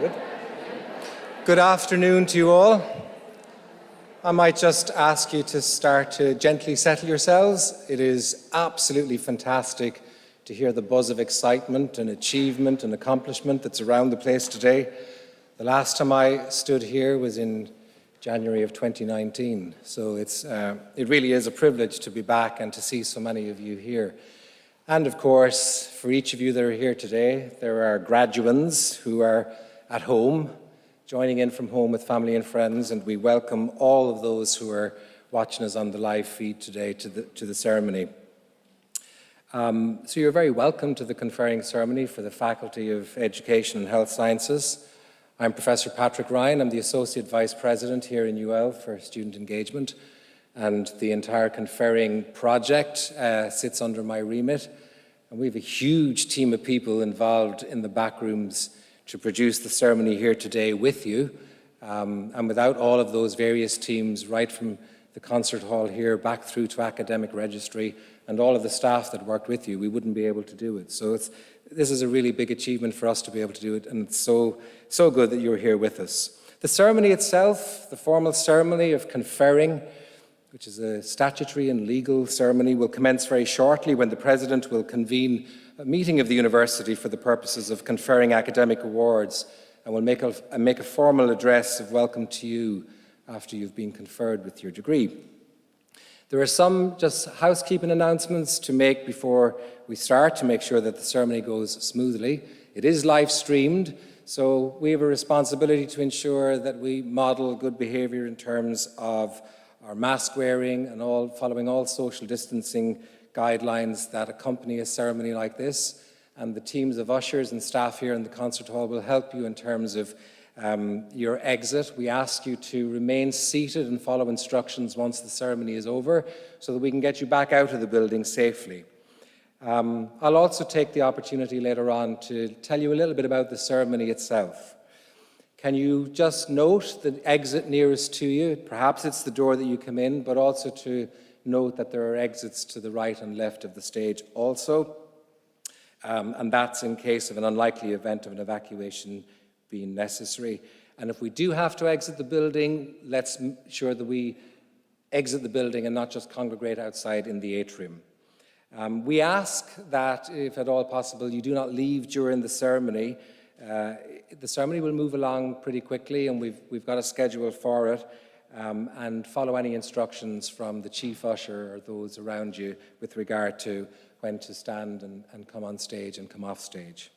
Good. Good afternoon to you all. I might just ask you to start to gently settle yourselves. It is absolutely fantastic to hear the buzz of excitement and achievement and accomplishment that's around the place today. The last time I stood here was in January of 2019, so it really is a privilege to be back and to see so many of you here. And of course, for each of you that are here today, there are graduands who are at home, joining in from home with family and friends, and we welcome all of those who are watching us on the live feed today to the ceremony. So you're very welcome to the conferring ceremony for the Faculty of Education and Health Sciences. I'm Professor Patrick Ryan. I'm the Associate Vice President here in UL for Student Engagement, and the entire conferring project sits under my remit. And we have a huge team of people involved in the back rooms to produce the ceremony here today with you. And without all of those various teams, right from the concert hall here back through to academic registry and all of the staff that worked with you, we wouldn't be able to do it. So this is a really big achievement for us to be able to do it, and it's so good that you're here with us. The ceremony itself, the formal ceremony of conferring, which is a statutory and legal ceremony, will commence very shortly when the President will convene a meeting of the university for the purposes of conferring academic awards, and will make a formal address of welcome to you after you've been conferred with your degree. There are some just housekeeping announcements to make before we start to make sure that the ceremony goes smoothly. It is live streamed, so we have a responsibility to ensure that we model good behaviour in terms of our mask wearing and following all social distancing guidelines that accompany a ceremony like this. And the teams of ushers and staff here in the concert hall will help you in terms of your exit. We ask you to remain seated and follow instructions once the ceremony is over so that we can get you back out of the building safely. I'll also take the opportunity later on to tell you a little bit about the ceremony itself. Can you just note the exit nearest to you? Perhaps it's the door that you come in, but also to note that there are exits to the right and left of the stage also. And that's in case of an unlikely event of an evacuation being necessary. And if we do have to exit the building, let's ensure that we exit the building and not just congregate outside in the atrium. We ask that, if at all possible, you do not leave during the ceremony. The ceremony will move along pretty quickly, and we've got a schedule for it, and follow any instructions from the chief usher or those around you with regard to when to stand and come on stage and come off stage.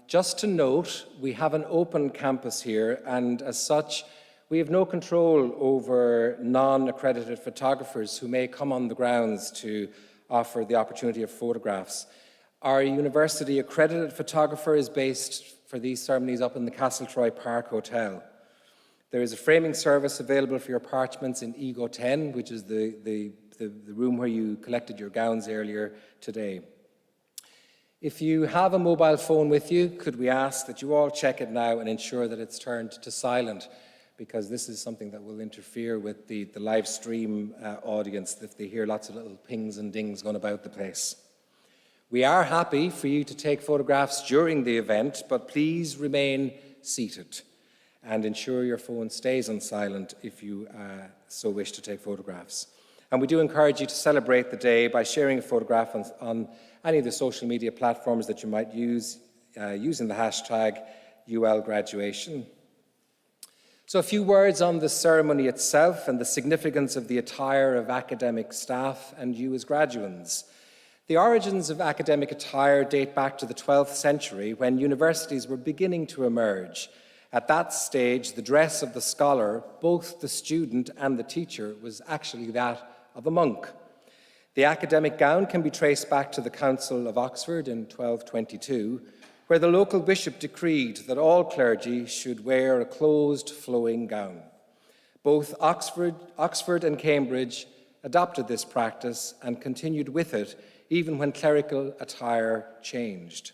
Just to note, we have an open campus here, and as such, we have no control over non-accredited photographers who may come on the grounds to offer the opportunity of photographs. Our university accredited photographer is based for these ceremonies up in the Castletroy Park Hotel. There is a framing service available for your parchments in Ego 10, which is the room where you collected your gowns earlier today. If you have a mobile phone with you, could we ask that you all check it now and ensure that it's turned to silent, because this is something that will interfere with the live stream audience if they hear lots of little pings and dings going about the place. We are happy for you to take photographs during the event, but please remain seated and ensure your phone stays on silent if you so wish to take photographs. And we do encourage you to celebrate the day by sharing a photograph on any of the social media platforms that you might use using the hashtag #ULGraduation. So a few words on the ceremony itself and the significance of the attire of academic staff and you as graduands. The origins of academic attire date back to the 12th century when universities were beginning to emerge. At that stage, the dress of the scholar, both the student and the teacher, was actually that of a monk. The academic gown can be traced back to the Council of Oxford in 1222, where the local bishop decreed that all clergy should wear a closed, flowing gown. Both Oxford and Cambridge adopted this practice and continued with it even when clerical attire changed.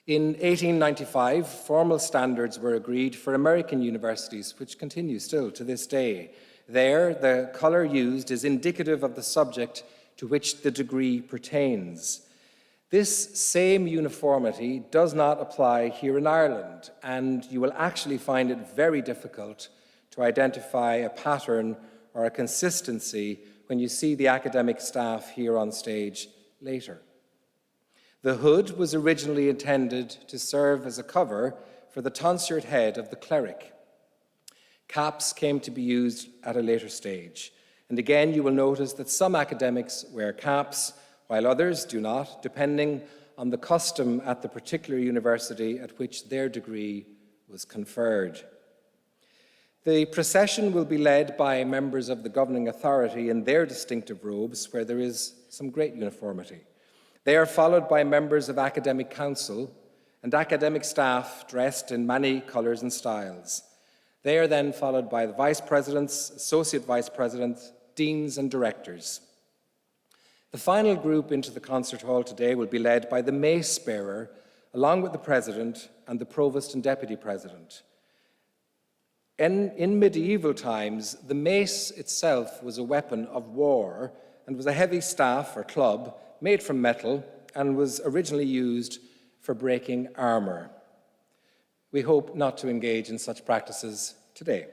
In 1895, formal standards were agreed for American universities, which continue still to this day. There, the colour used is indicative of the subject to which the degree pertains. This same uniformity does not apply here in Ireland, and you will actually find it very difficult to identify a pattern or a consistency when you see the academic staff here on stage later. The hood was originally intended to serve as a cover for the tonsured head of the cleric. Caps came to be used at a later stage, and again you will notice that some academics wear caps while others do not, depending on the custom at the particular university at which their degree was conferred. The procession will be led by members of the governing authority in their distinctive robes, where there is some great uniformity. They are followed by members of academic council and academic staff dressed in many colours and styles. They are then followed by the vice presidents, associate vice presidents, deans and directors. The final group into the concert hall today will be led by the mace bearer, along with the president and the provost and deputy president. In medieval times, the mace itself was a weapon of war and was a heavy staff or club made from metal and was originally used for breaking armour. We hope not to engage in such practices today.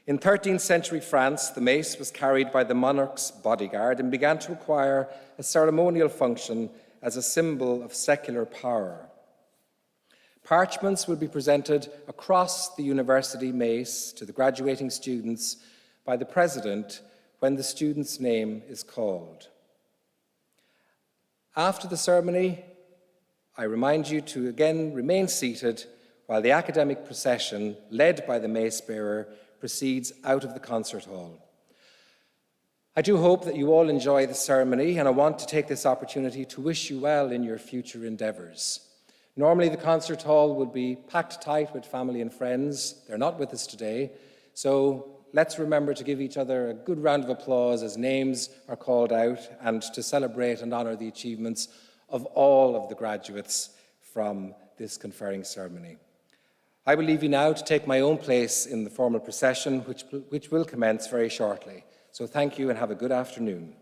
In 13th century France, the mace was carried by the monarch's bodyguard and began to acquire a ceremonial function as a symbol of secular power. Parchments will be presented across the university mace to the graduating students by the president when the student's name is called. After the ceremony, I remind you to again remain seated while the academic procession, led by the mace bearer, proceeds out of the concert hall. I do hope that you all enjoy the ceremony, and I want to take this opportunity to wish you well in your future endeavours. Normally the concert hall would be packed tight with family and friends. They're not with us today, so let's remember to give each other a good round of applause as names are called out and to celebrate and honour the achievements of all of the graduates from this conferring ceremony. I will leave you now to take my own place in the formal procession, which will commence very shortly. So thank you and have a good afternoon.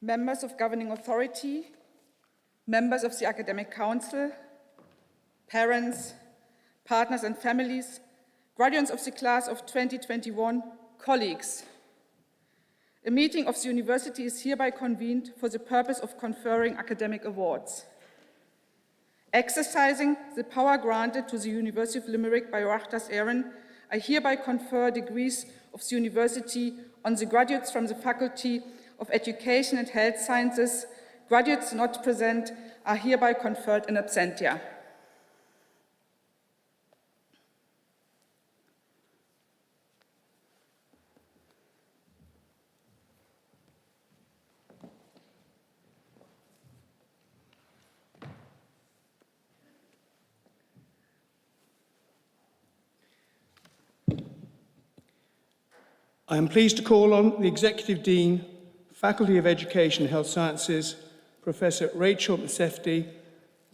members of governing authority, members of the academic council, parents, partners and families, graduates of the class of 2021, colleagues. A meeting of the university is hereby convened for the purpose of conferring academic awards. Exercising the power granted to the University of Limerick by Oireachtas Éireann, I hereby confer degrees of the university on the graduates from the Faculty of Education and Health Sciences. Graduates not present are hereby conferred in absentia. I am pleased to call on the Executive Dean, Faculty of Education and Health Sciences, Professor Rachel Masefti,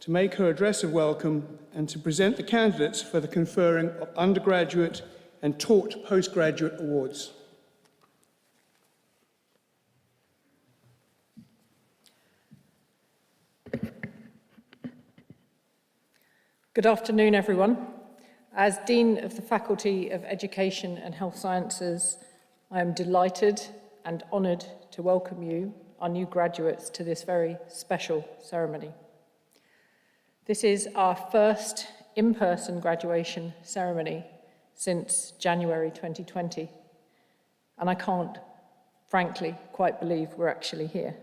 to make her address of welcome and to present the candidates for the conferring of undergraduate and taught postgraduate awards. Good afternoon, everyone. As Dean of the Faculty of Education and Health Sciences, I am delighted and honoured to welcome you, our new graduates, to this very special ceremony. This is our first in-person graduation ceremony since January 2020, and I can't, frankly, quite believe we're actually here.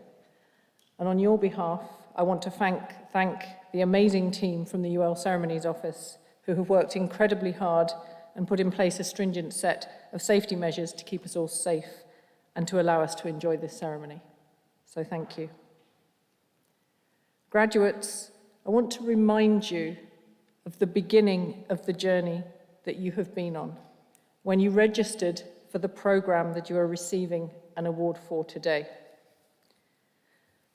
And on your behalf, I want to thank the amazing team from the UL Ceremonies Office who have worked incredibly hard and put in place a stringent set of safety measures to keep us all safe and to allow us to enjoy this ceremony. So thank you. Graduates, I want to remind you of the beginning of the journey that you have been on when you registered for the programme that you are receiving an award for today.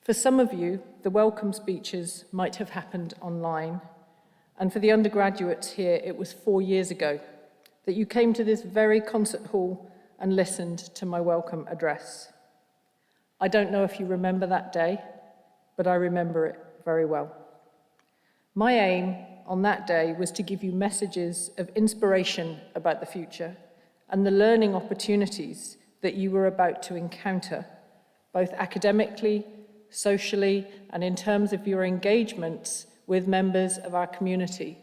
For some of you, the welcome speeches might have happened online, and for the undergraduates here, it was 4 years ago that you came to this very concert hall and listened to my welcome address. I don't know if you remember that day, but I remember it very well. My aim on that day was to give you messages of inspiration about the future and the learning opportunities that you were about to encounter, both academically, socially, and in terms of your engagements with members of our community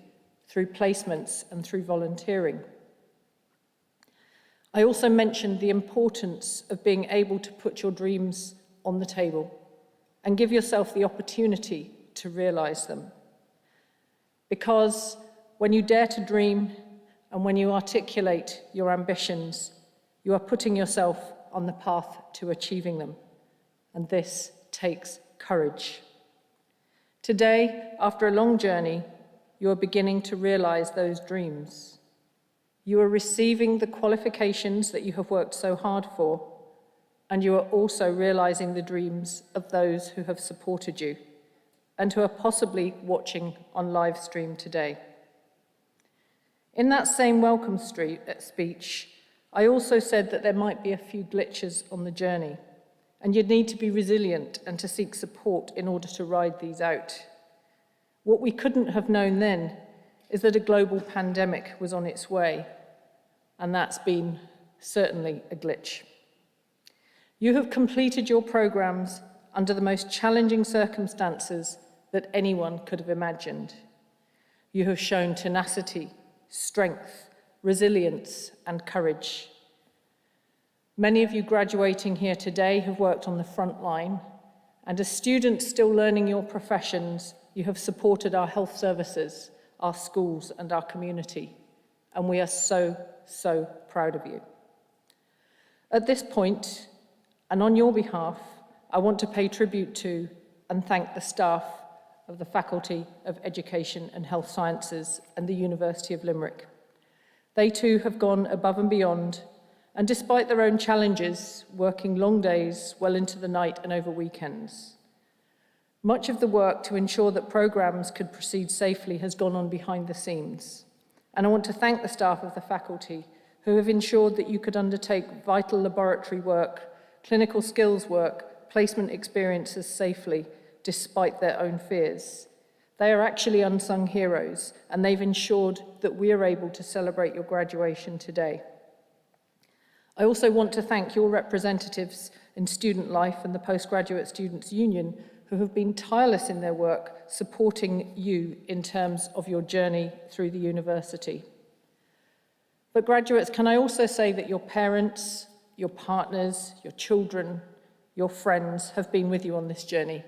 through placements and through volunteering. I also mentioned the importance of being able to put your dreams on the table and give yourself the opportunity to realise them. Because when you dare to dream and when you articulate your ambitions, you are putting yourself on the path to achieving them. And this takes courage. Today, after a long journey, you are beginning to realise those dreams. You are receiving the qualifications that you have worked so hard for, and you are also realising the dreams of those who have supported you and who are possibly watching on live stream today. In that same welcome speech, I also said that there might be a few glitches on the journey, and you'd need to be resilient and to seek support in order to ride these out. What we couldn't have known then is that a global pandemic was on its way, and that's been certainly a glitch. You have completed your programs under the most challenging circumstances that anyone could have imagined. You have shown tenacity, strength, resilience, and courage. Many of you graduating here today have worked on the front line, and as students still learning your professions, you have supported our health services, our schools, and our community, and we are so, so proud of you. At this point, and on your behalf, I want to pay tribute to and thank the staff of the Faculty of Education and Health Sciences and the University of Limerick. They too have gone above and beyond, and despite their own challenges, working long days well into the night and over weekends. Much of the work to ensure that programmes could proceed safely has gone on behind the scenes. And I want to thank the staff of the faculty who have ensured that you could undertake vital laboratory work, clinical skills work, placement experiences safely despite their own fears. They are actually unsung heroes, and they've ensured that we are able to celebrate your graduation today. I also want to thank your representatives in student life and the Postgraduate Students' Union, who have been tireless in their work supporting you in terms of your journey through the university. But graduates, can I also say that your parents, your partners, your children, your friends have been with you on this journey,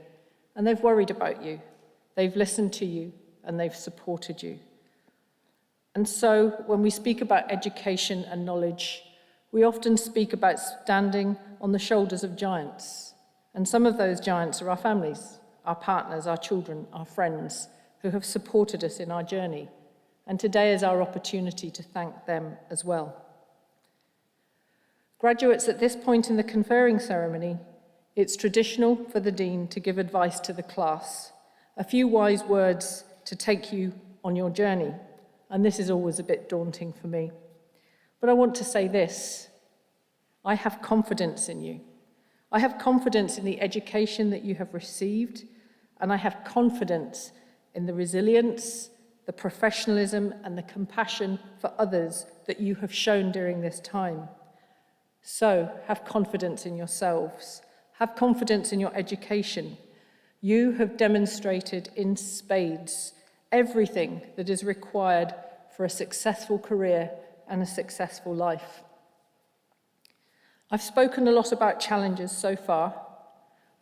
and they've worried about you, they've listened to you, and they've supported you. And so, when we speak about education and knowledge, we often speak about standing on the shoulders of giants. And some of those giants are our families, our partners, our children, our friends, who have supported us in our journey. And today is our opportunity to thank them as well. Graduates, at this point in the conferring ceremony, it's traditional for the Dean to give advice to the class, a few wise words to take you on your journey. And this is always a bit daunting for me. But I want to say this: I have confidence in you. I have confidence in the education that you have received, and I have confidence in the resilience, the professionalism, and the compassion for others that you have shown during this time. So, have confidence in yourselves. Have confidence in your education. You have demonstrated in spades everything that is required for a successful career and a successful life. I've spoken a lot about challenges so far,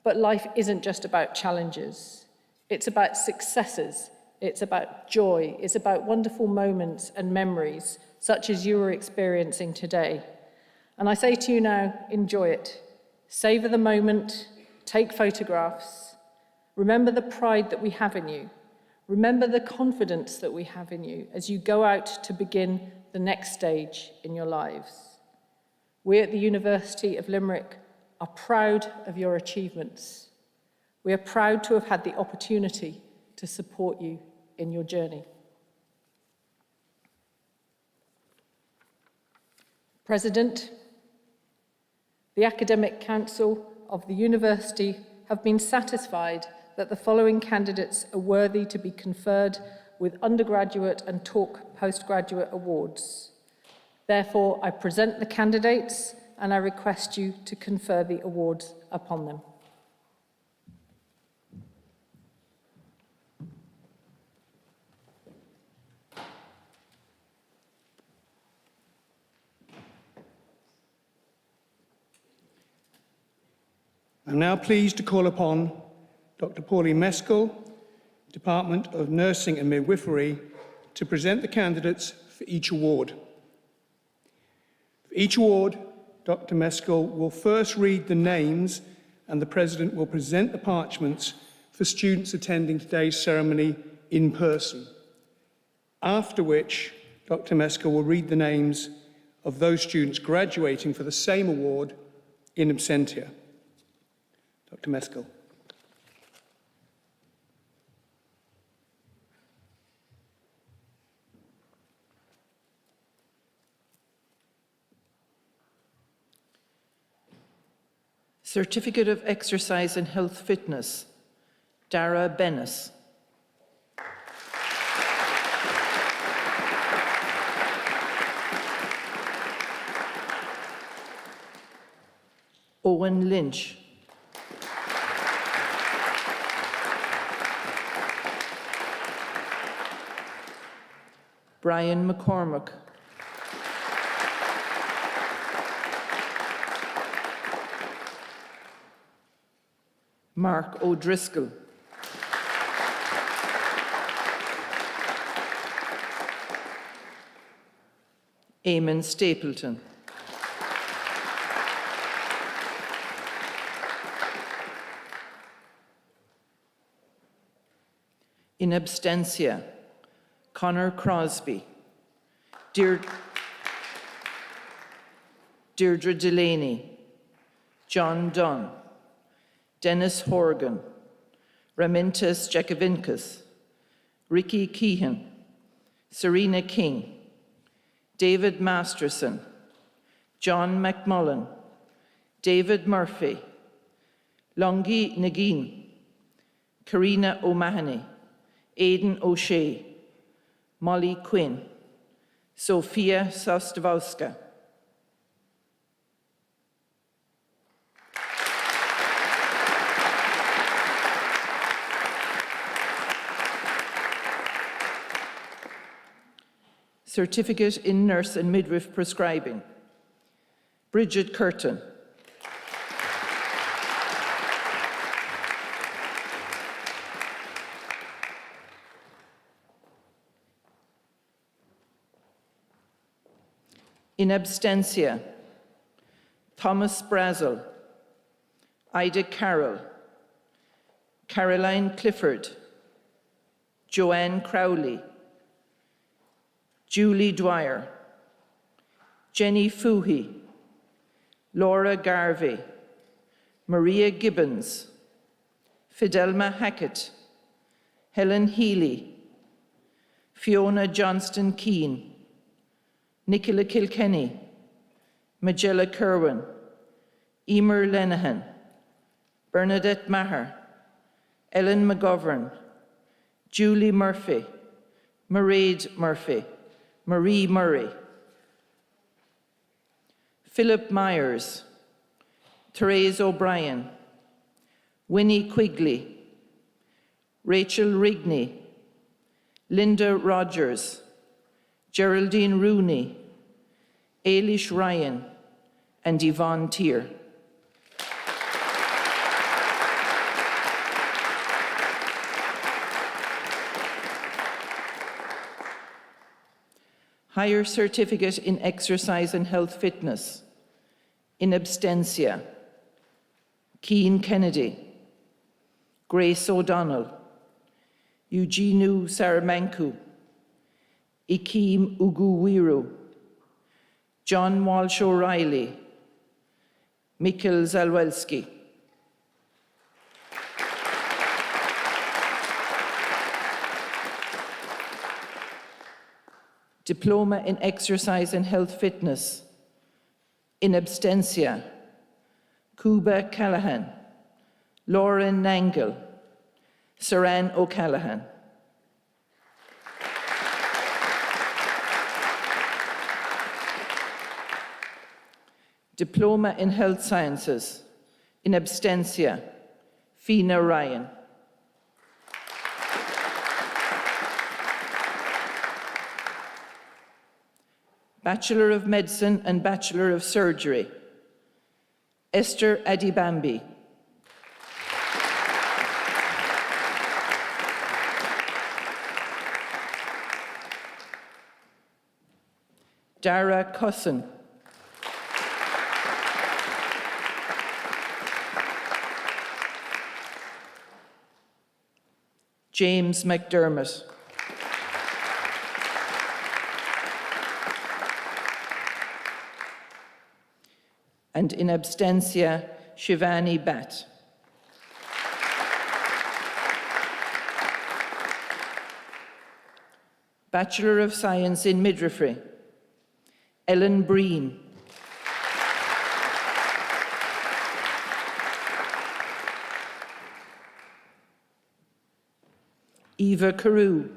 but life isn't just about challenges. It's about successes. It's about joy. It's about wonderful moments and memories, such as you are experiencing today. And I say to you now, enjoy it. Savor the moment. Take photographs. Remember the pride that we have in you. Remember the confidence that we have in you as you go out to begin the next stage in your lives. We at the University of Limerick are proud of your achievements. We are proud to have had the opportunity to support you in your journey. President, the Academic Council of the University have been satisfied that the following candidates are worthy to be conferred with undergraduate and Talk postgraduate awards. Therefore, I present the candidates and I request you to confer the awards upon them. I'm now pleased to call upon Dr. Pauline Meskel, Department of Nursing and Midwifery, to present the candidates for each award. For each award, Dr. Meskel will first read the names and the President will present the parchments for students attending today's ceremony in person, after which Dr. Meskel will read the names of those students graduating for the same award in absentia. Dr. Meskel. Certificate of Exercise and Health Fitness, Dara Bennis. Owen Lynch. Brian McCormick. Mark O'Driscoll. Eamon Stapleton. In abstentia, Conor Crosby, Deirdre Delaney, John Dunn, Dennis Horgan, Ramintas Jakovinkas, Ricky Keehan, Serena King, David Masterson, John McMullen, David Murphy, Longi Nagin, Karina O'Mahony, Aidan O'Shea, Molly Quinn, Sofia Sostowska. Certificate in Nurse and Midwife Prescribing, Bridget Curtin. In abstentia, Thomas Brazel, Ida Carroll, Caroline Clifford, Joanne Crowley, Julie Dwyer, Jenny Foohey, Laura Garvey, Maria Gibbons, Fidelma Hackett, Helen Healy, Fiona Johnston Keane, Nicola Kilkenny, Magella Kerwin, Emer Lenihan, Bernadette Maher, Ellen McGovern, Julie Murphy, Mairead Murphy, Marie Murray, Philip Myers, Therese O'Brien, Winnie Quigley, Rachel Rigney, Linda Rogers, Geraldine Rooney, Ailish Ryan, and Yvonne Tier. Higher Certificate in Exercise and Health Fitness, in abstentia, Keane Kennedy, Grace O'Donnell, Eugeniu Saramanku, Ikim Uguwiru, John Walsh O'Reilly, Mikhail Zalwelski. Diploma in Exercise and Health Fitness, in abstentia, Cuba Callahan, Lauren Nangle, Saran O'Callaghan. Diploma in Health Sciences, in abstentia, Fina Ryan. Bachelor of Medicine and Bachelor of Surgery, Esther Adibambi. Dara Cusson. James McDermott. And in abstentia, Shivani Bhatt. Bachelor of Science in Midwifery, Ellen Breen. Eva Carew.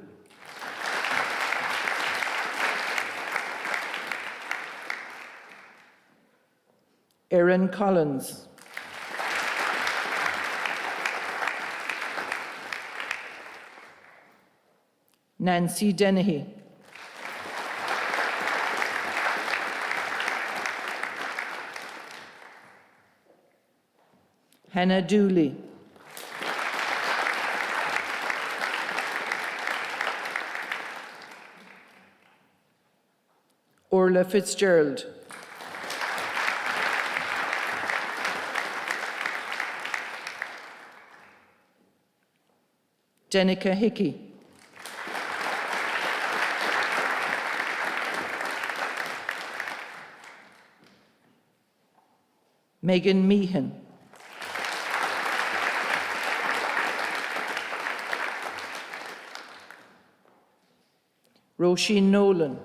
Erin Collins. Nancy Dennehy. Hannah Dooley. Orla Fitzgerald. Jenica Hickey. Megan Meehan. Roisin Nolan.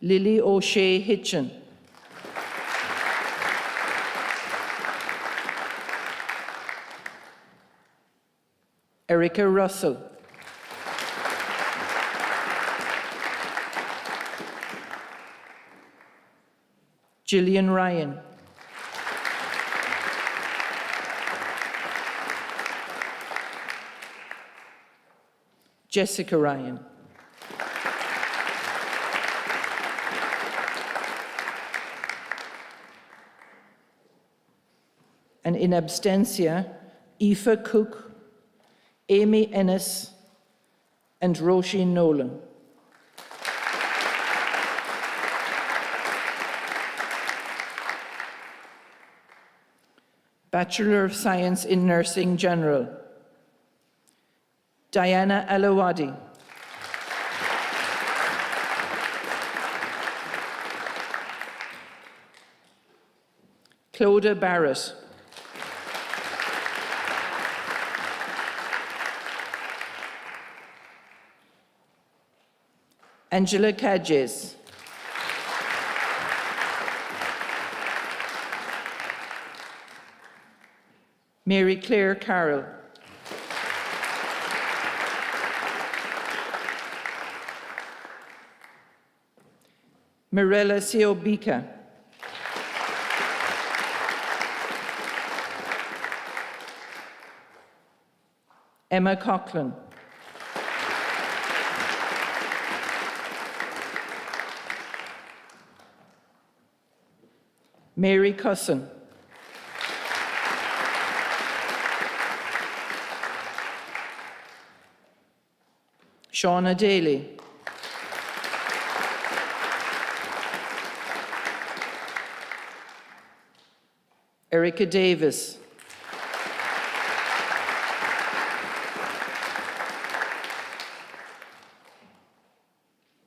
Lily O'Shea Hitchin, Erica Russell, Gillian Ryan, Jessica Ryan, and in absentia, Aoife Cook, Amy Ennis, and Roisin Nolan. Bachelor of Science in Nursing General, Diana Alawadi, Clodagh Barrett, Angela Cadges, Mary Claire Carroll, Mirella Siobika, Emma Coughlin, Mary Cusson, Shauna Daly, Erica Davis,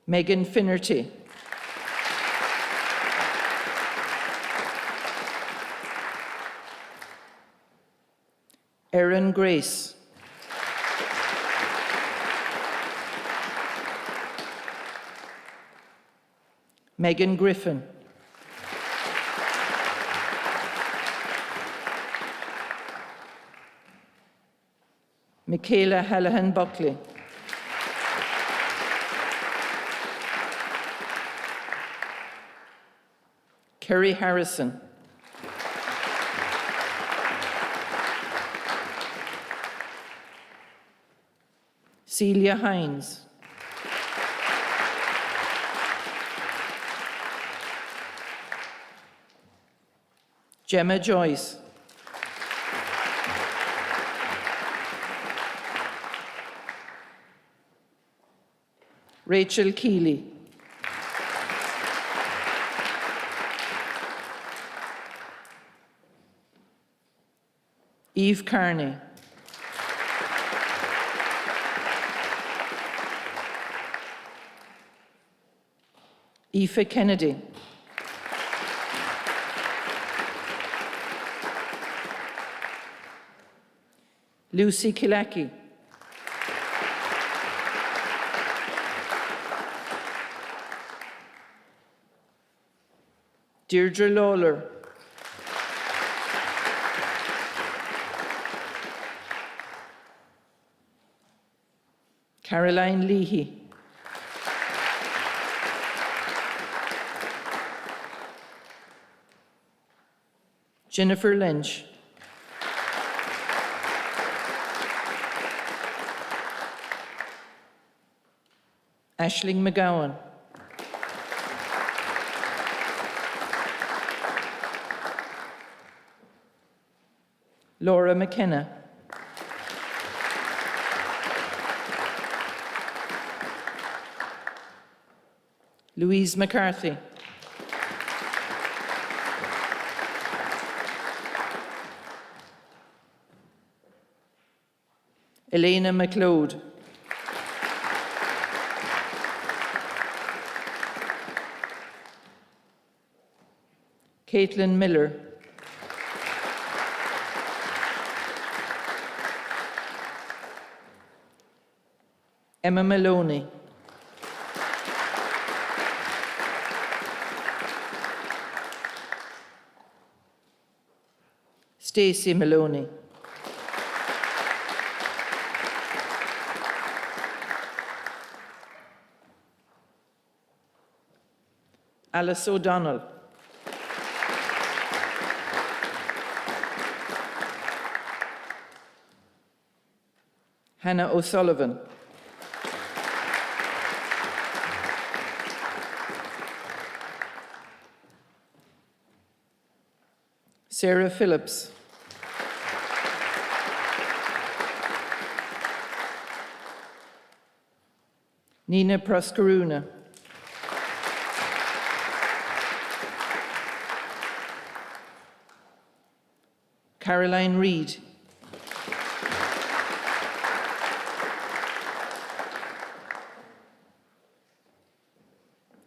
Megan Finnerty, Erin Grace, Megan Griffin, Michaela Hallahan Buckley, Kerry Harrison, Celia Hines, Gemma Joyce, Rachel Keeley, Eve Carney, Aoife Kennedy, Lucy Kilaki, Deirdre Lawler, Caroline Leahy, Jennifer Lynch, Aisling McGowan, Laura McKenna, Louise McCarthy, Elena McLeod, Caitlin Miller, Emma Maloney, Stacey Maloney. Alice O'Donnell. Hannah O'Sullivan. Sarah Phillips. Nina Proskaruna. Caroline Reid.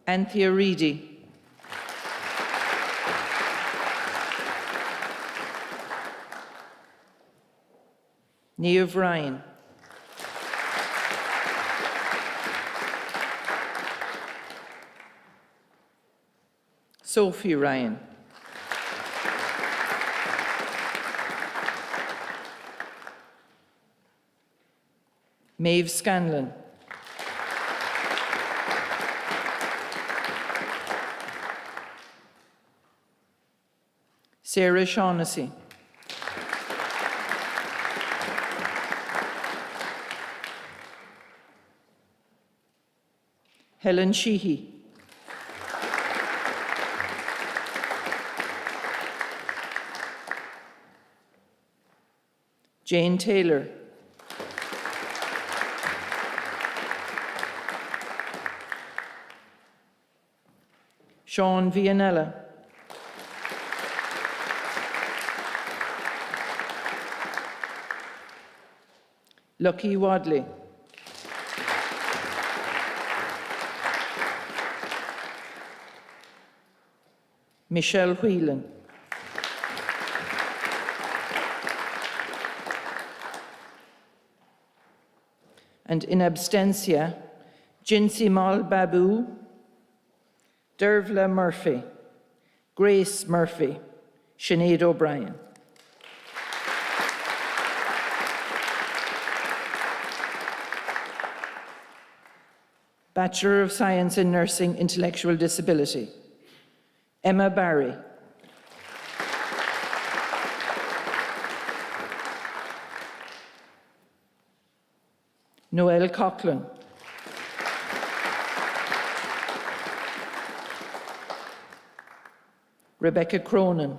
Anthea Reedy. Niamh Ryan. Sophie Ryan. Maeve Scanlon. Sarah Shaughnessy. Helen Sheehy. Jane Taylor. Sean Vianella. Lucky Wadley. Michelle Whelan. And in abstentia, Jinsi Mal Babu, Dervla Murphy, Grace Murphy, Sinead O'Brien. Bachelor of Science in Nursing, Intellectual Disability, Emma Barry. Noelle Coughlin. Rebecca Cronin.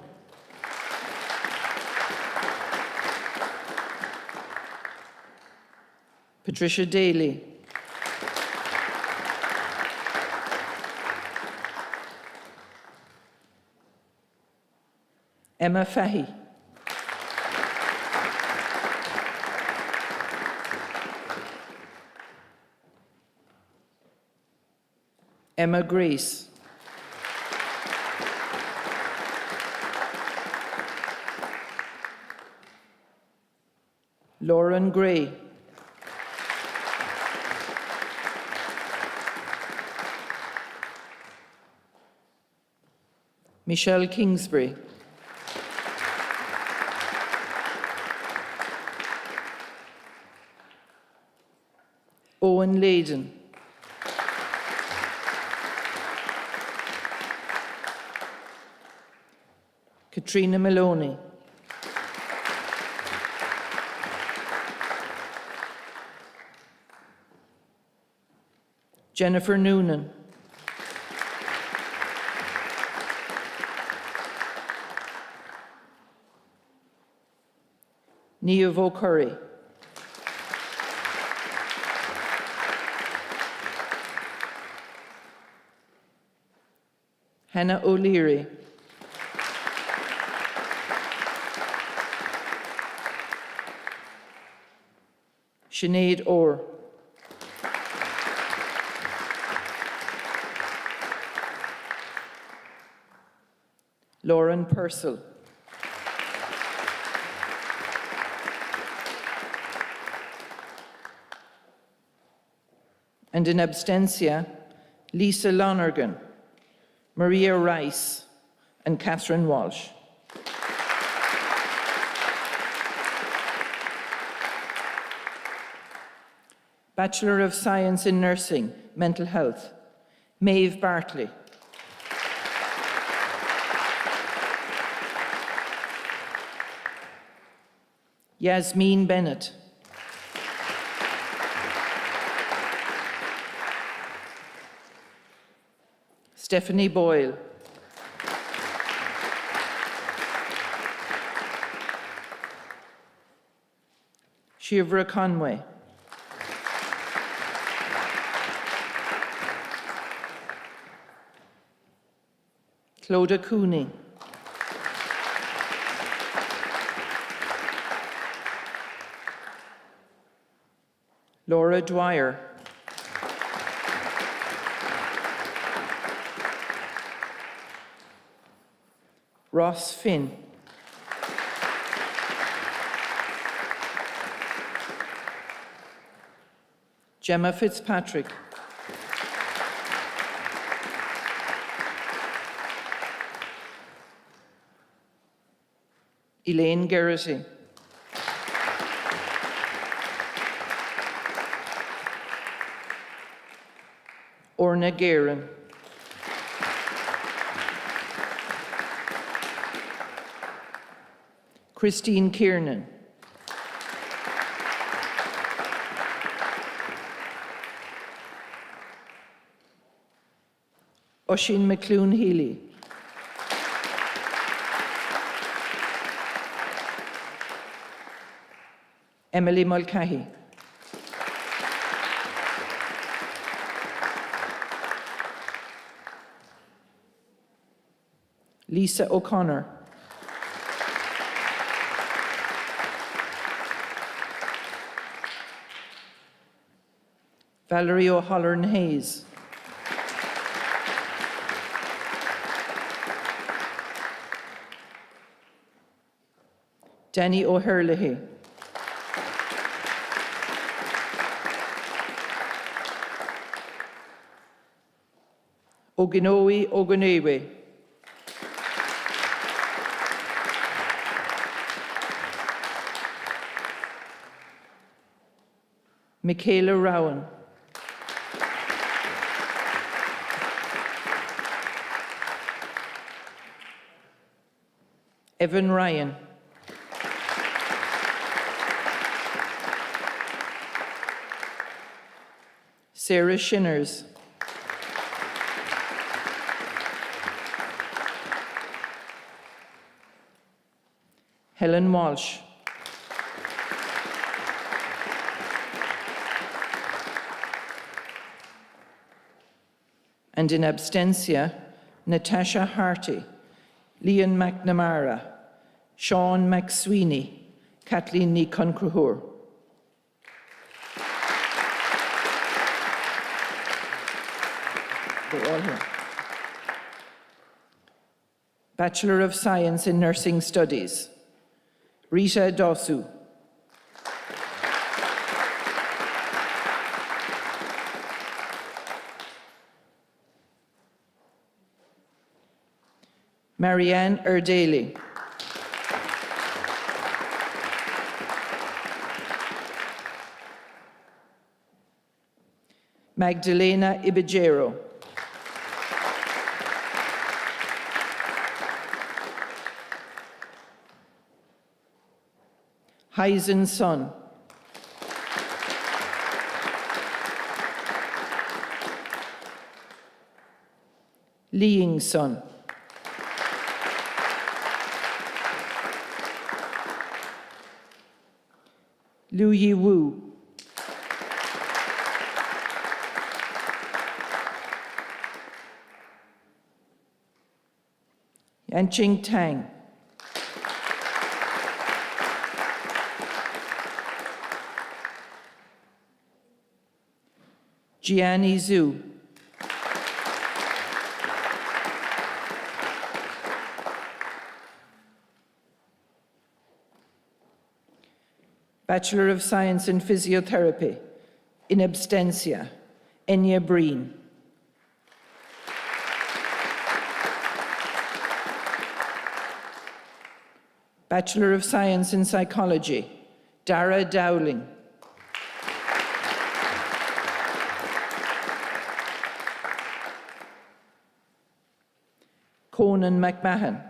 Patricia Daly. Emma Fahy. Emma Grace. Lauren Gray. Michelle Kingsbury. Owen Layden. Katrina Maloney. Jennifer Noonan. Niamh O'Curry. Hannah O'Leary. Sinead Orr. Lauren Purcell. And in abstentia, Lisa Lonergan, Maria Rice, and Catherine Walsh. Bachelor of Science in Nursing, Mental Health, Maeve Bartley. Yasmeen Bennett. Stephanie Boyle. Shivra Conway. Clodagh Cooney. Laura Dwyer. Ross Finn. Gemma Fitzpatrick. Elaine Garrity. Orna Guerin. Christine Kiernan. Oisin McClune-Healy. Emily Mulcahy. Lisa O'Connor. Valerie O'Halloran-Hayes. Danny O'Herlihy. Oginoe Ogunewe. Michaela Rowan. Evan Ryan. Sarah Shinners. Helen Walsh. And in abstentia, Natasha Harty, Leon McNamara, Sean McSweeney, Kathleen Ní Concrahur. They're all here. Bachelor of Science in Nursing Studies, Rita Dosu. Marianne Erdaly. Magdalena Ibejero. Hyzen Sun. Leeing Sun. Liu Yi Wu. Yanqing Tang. Jiani Zhu. Bachelor of Science in Physiotherapy, in abstentia, Enya Breen. Bachelor of Science in Psychology, Dara Dowling. Conan McMahon.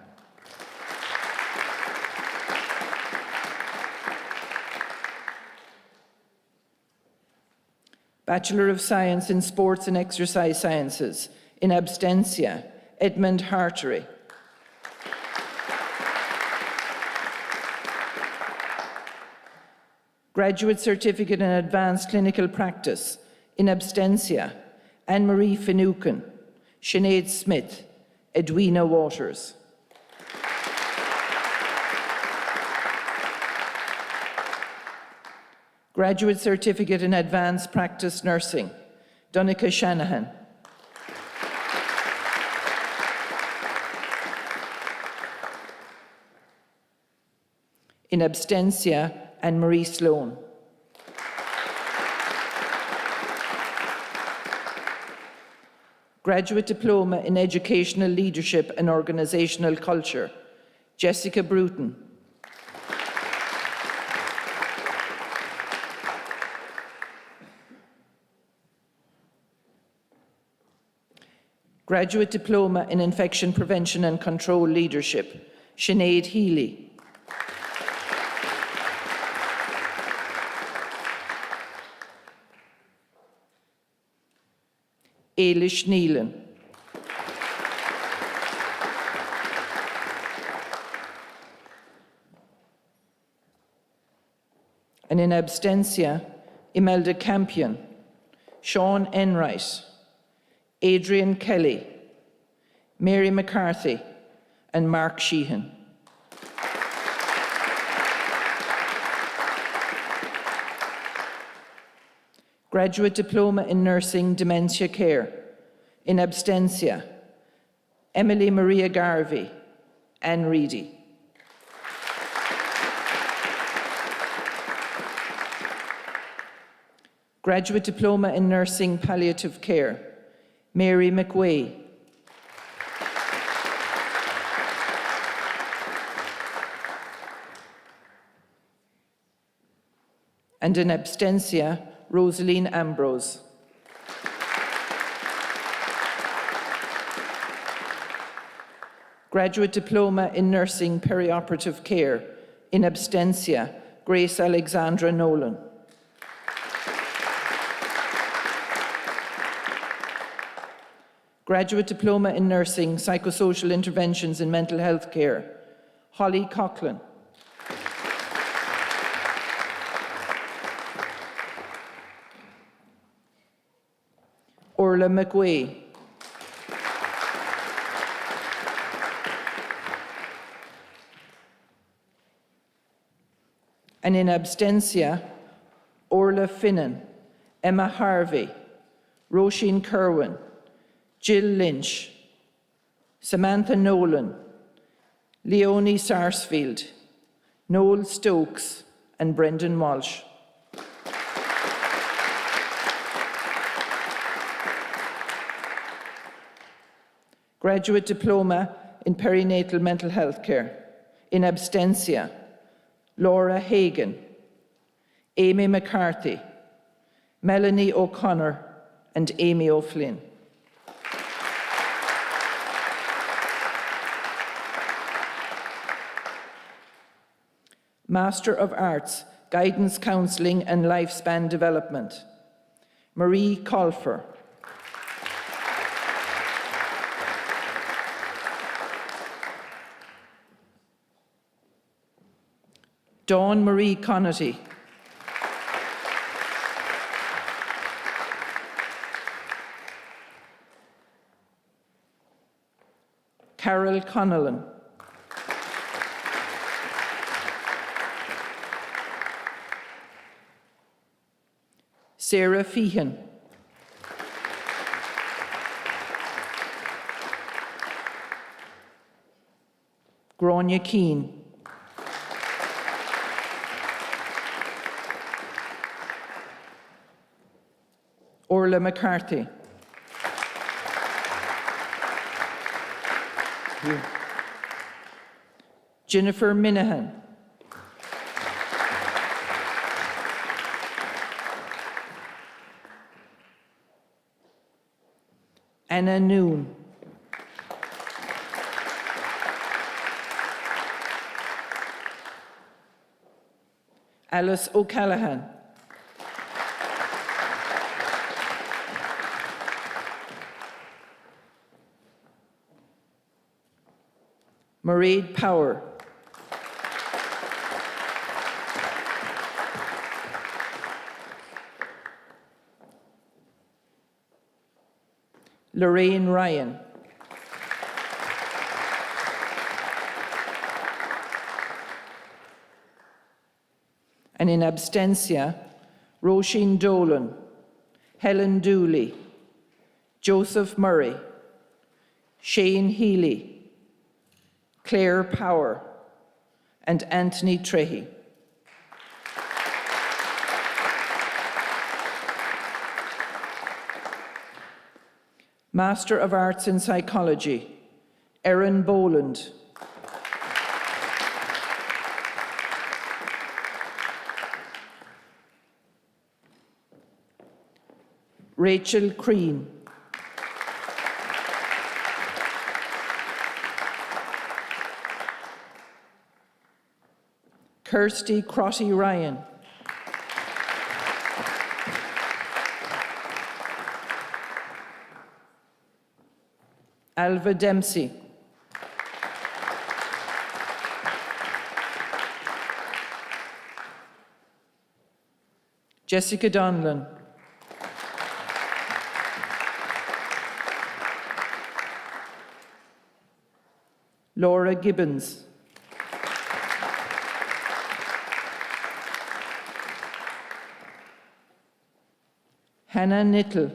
Bachelor of Science in Sports and Exercise Sciences, in absentia, Edmund Hartery. Graduate Certificate in Advanced Clinical Practice, in absentia, Anne-Marie Finucane, Sinead Smith, Edwina Waters. Graduate Certificate in Advanced Practice Nursing, Donica Shanahan. In absentia, Anne-Marie Sloan. Graduate Diploma in Educational Leadership and Organisational Culture, Jessica Bruton. Graduate Diploma in Infection Prevention and Control Leadership, Sinead Healy. Ailish Neelan. And in absentia, Imelda Campion, Sean Enright, Adrian Kelly, Mary McCarthy, and Mark Sheehan. Graduate Diploma in Nursing Dementia Care, in absentia, Emily Maria Garvey, Anne Reedy. Graduate Diploma in Nursing Palliative Care, Mary McWay. And in absentia, Rosaline Ambrose. Graduate Diploma in Nursing Perioperative Care, in absentia, Grace Alexandra Nolan. Graduate Diploma in Nursing Psychosocial Interventions in Mental Health Care, Holly Coughlin. Orla McWay. And in absentia, Orla Finnan, Emma Harvey, Roisin Kerwin, Jill Lynch, Samantha Nolan, Leonie Sarsfield, Noel Stokes, and Brendan Walsh. Graduate Diploma in Perinatal Mental Health Care, in absentia, Laura Hagan, Amy McCarthy, Melanie O'Connor, and Amy O'Flynn. Master of Arts, Guidance Counselling and Lifespan Development, Marie Colfer. Dawn Marie Connaty. Carol Connellan. Sarah Feehan. Grania Keane. Orla McCarthy. Jennifer Minahan. Anna Noon. Alice O'Callaghan, Mairead Power, Lorraine Ryan, and in abstentia, Roisin Dolan, Helen Dooley, Joseph Murray, Shane Healy, Claire Power, and Anthony Trehy. Master of Arts in Psychology, Erin Boland. Rachel Crean. Kirsty Crotty Ryan. Alva Dempsey. Jessica Donlan. Laura Gibbons. Hannah Nittle.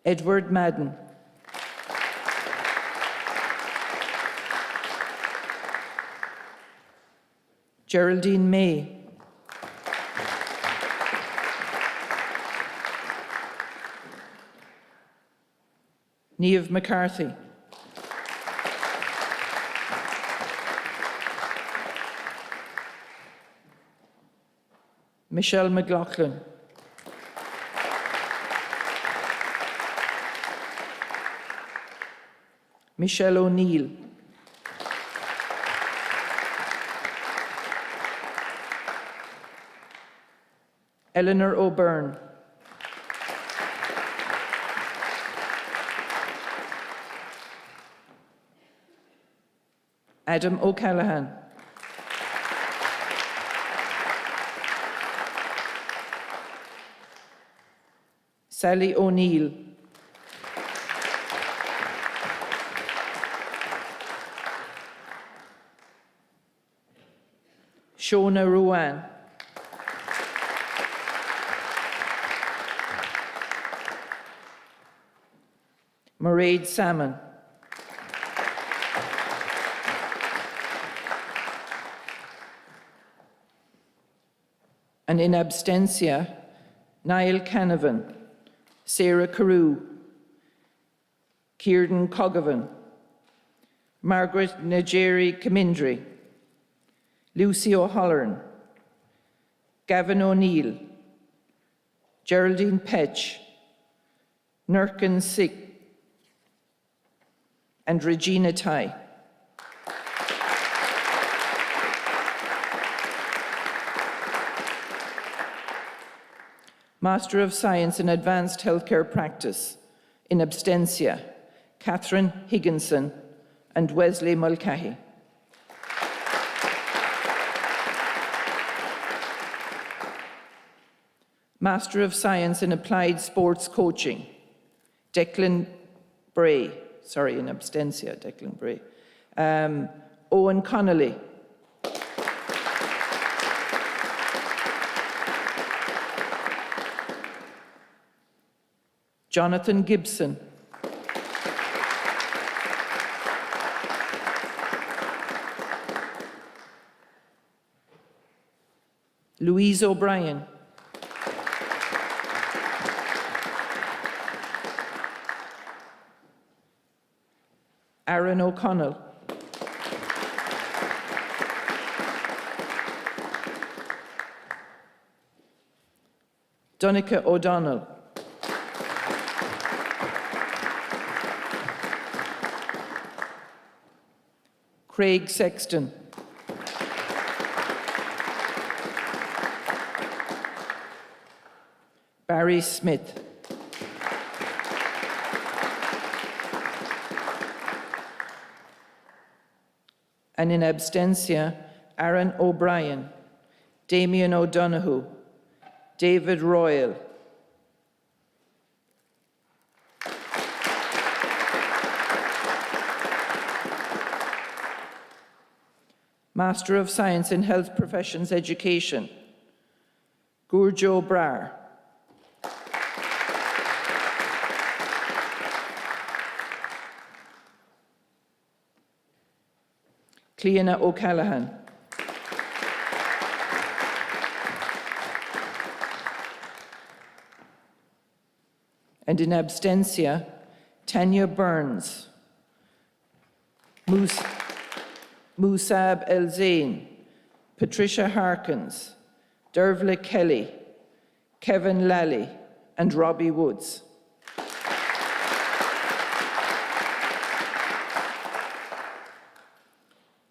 Edward Madden. Geraldine May. Niamh McCarthy. Michelle McLaughlin. Michelle O'Neill. Eleanor O'Byrne. Adam O'Callaghan. Sally O'Neill. Shona Ruan. Mairead Salmon. And in abstentia, Niall Canavan, Sarah Carew, Kieran Cogavan, Margaret Najeri Camindry, Lucy O'Halloran, Gavin O'Neill, Geraldine Petch, Nurkin Sick, and Regina Tai. Master of Science in Advanced Healthcare Practice, in abstentia, Catherine Higginson and Wesley Mulcahy. Master of Science in Applied Sports Coaching, Declan Bray, in abstentia, Declan Bray. Owen Connolly. Jonathan Gibson. Louise O'Brien. Aaron O'Connell. Donica O'Donnell. Craig Sexton. Barry Smith. And in abstentia, Aaron O'Brien, Damien O'Donoghue, David Royal, Master of Science in Health Professions Education, Gurjo Brar, Cleana O'Callaghan, and in abstentia, Tanya Burns, Musab El Zain, Patricia Harkins, Dervla Kelly, Kevin Lally, and Robbie Woods.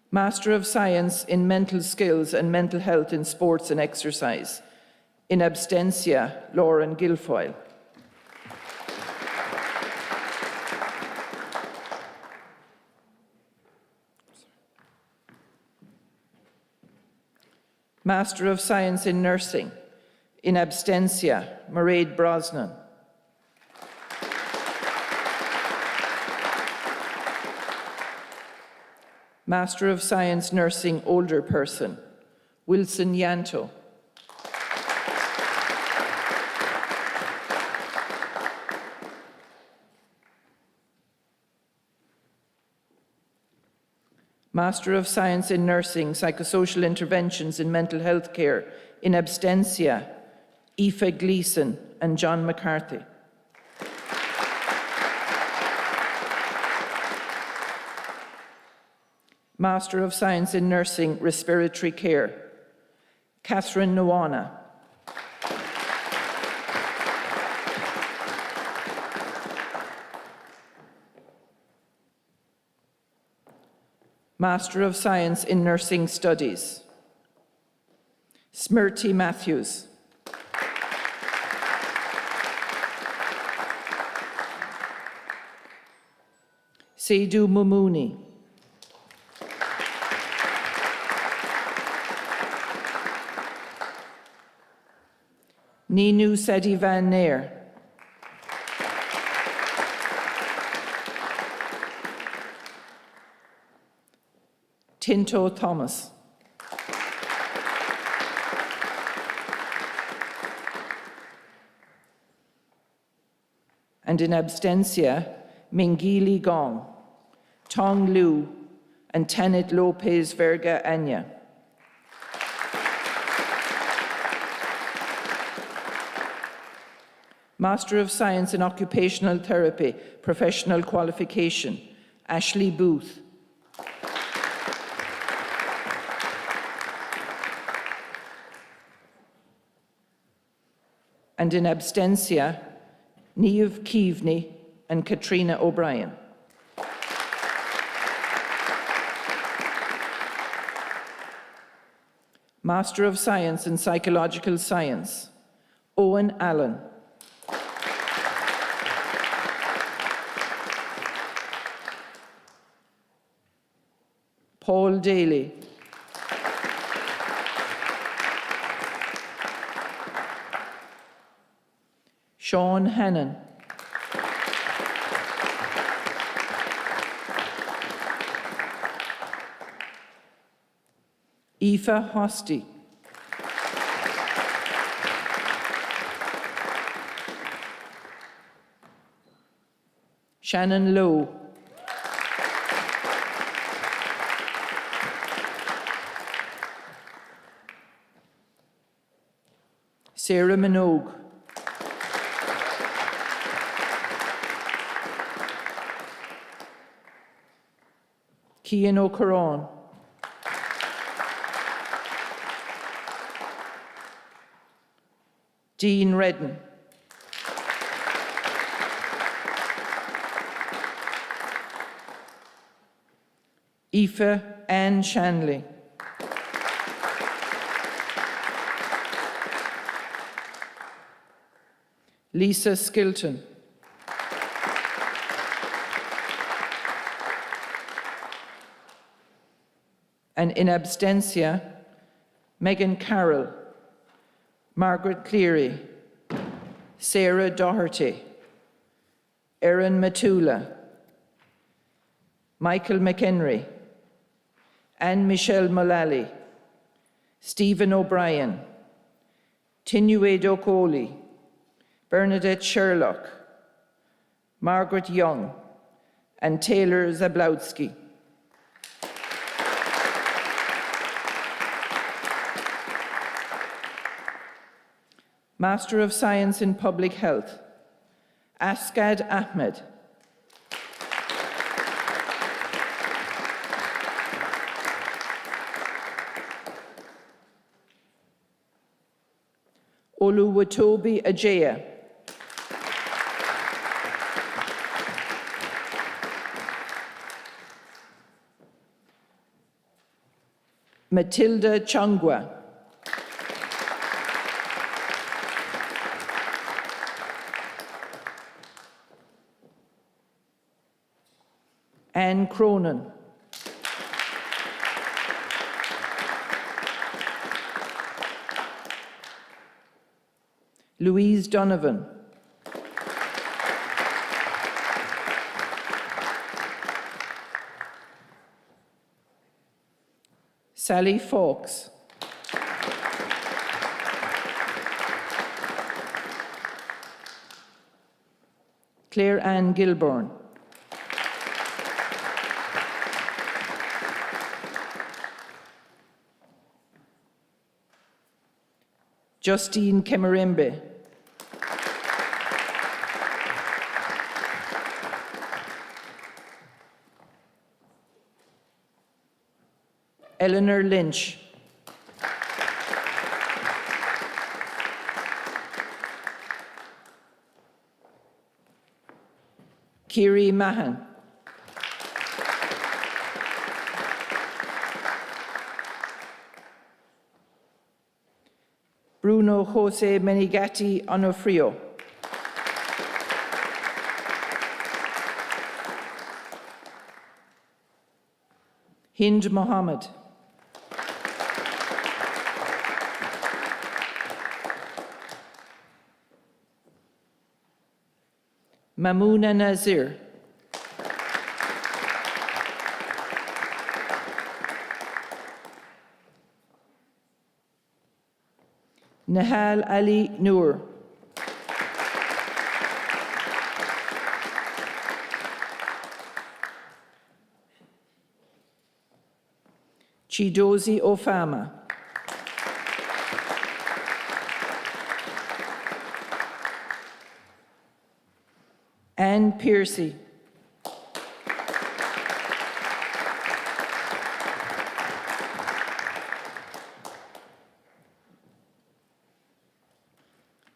Master of Science in Mental Skills and Mental Health in Sports and Exercise. In abstentia, Lauren Guilfoyle. Master of Science in Nursing. In abstentia, Mairead Brosnan. Master of Science Nursing Older Person, Wilson Yanto. Master of Science in Nursing, Psychosocial Interventions in Mental Health Care, in abstentia, Aoife Gleeson and John McCarthy. Master of Science in Nursing, Respiratory Care, Catherine Nwana. Master of Science in Nursing Studies, Smriti Matthews. Seydou Mumuni. Ninu Sedi Van Neer. Tinto Thomas. And in abstentia, Mingili Gong, Tong Lu, and Tanit Lopez Verga Anya. Master of Science in Occupational Therapy, Professional Qualification, Ashley Booth. And in abstentia, Niamh Keaveney and Katrina O'Brien. Master of Science in Psychological Science, Owen Allen. Paul Daly. Sean Hannon. Aoife Hosty. Shannon Lowe. Sarah Minogue. Cian O'Caron. Dean Redden. Aoife Anne Shanley. Lisa Skilton. And in abstentia, Megan Carroll, Margaret Cleary, Sarah Doherty, Erin Matula, Michael McHenry, Anne-Michelle Mullally, Stephen O'Brien, Tinue O'Coley, Bernadette Sherlock, Margaret Young, and Taylor Zablowski. Master of Science in Public Health, Asghad Ahmed. Oluwatobi Ajeya. Matilda Changwa. Anne Cronin. Louise Donovan. Sally Fawkes. Claire Ann Gilbourne. Justine Kemerembe. Eleanor Lynch. Kiri Mahan. Bruno Jose Menigatti Onofrio. Hind Mohammed. Mamouna Nazir. Nahal Ali Noor. Chidozie Ofama. Anne Piercy.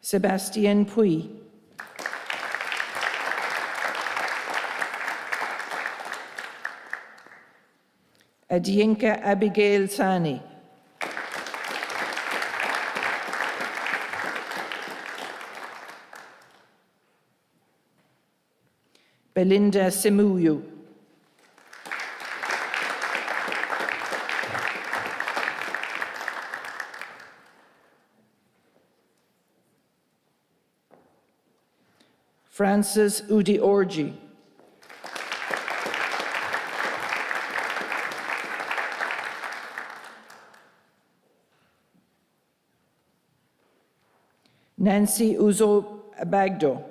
Sebastien Puy. Adinka Abigail Sani. Belinda Simuyu. Francis Udi Orji. Nancy Uzo Abagdo.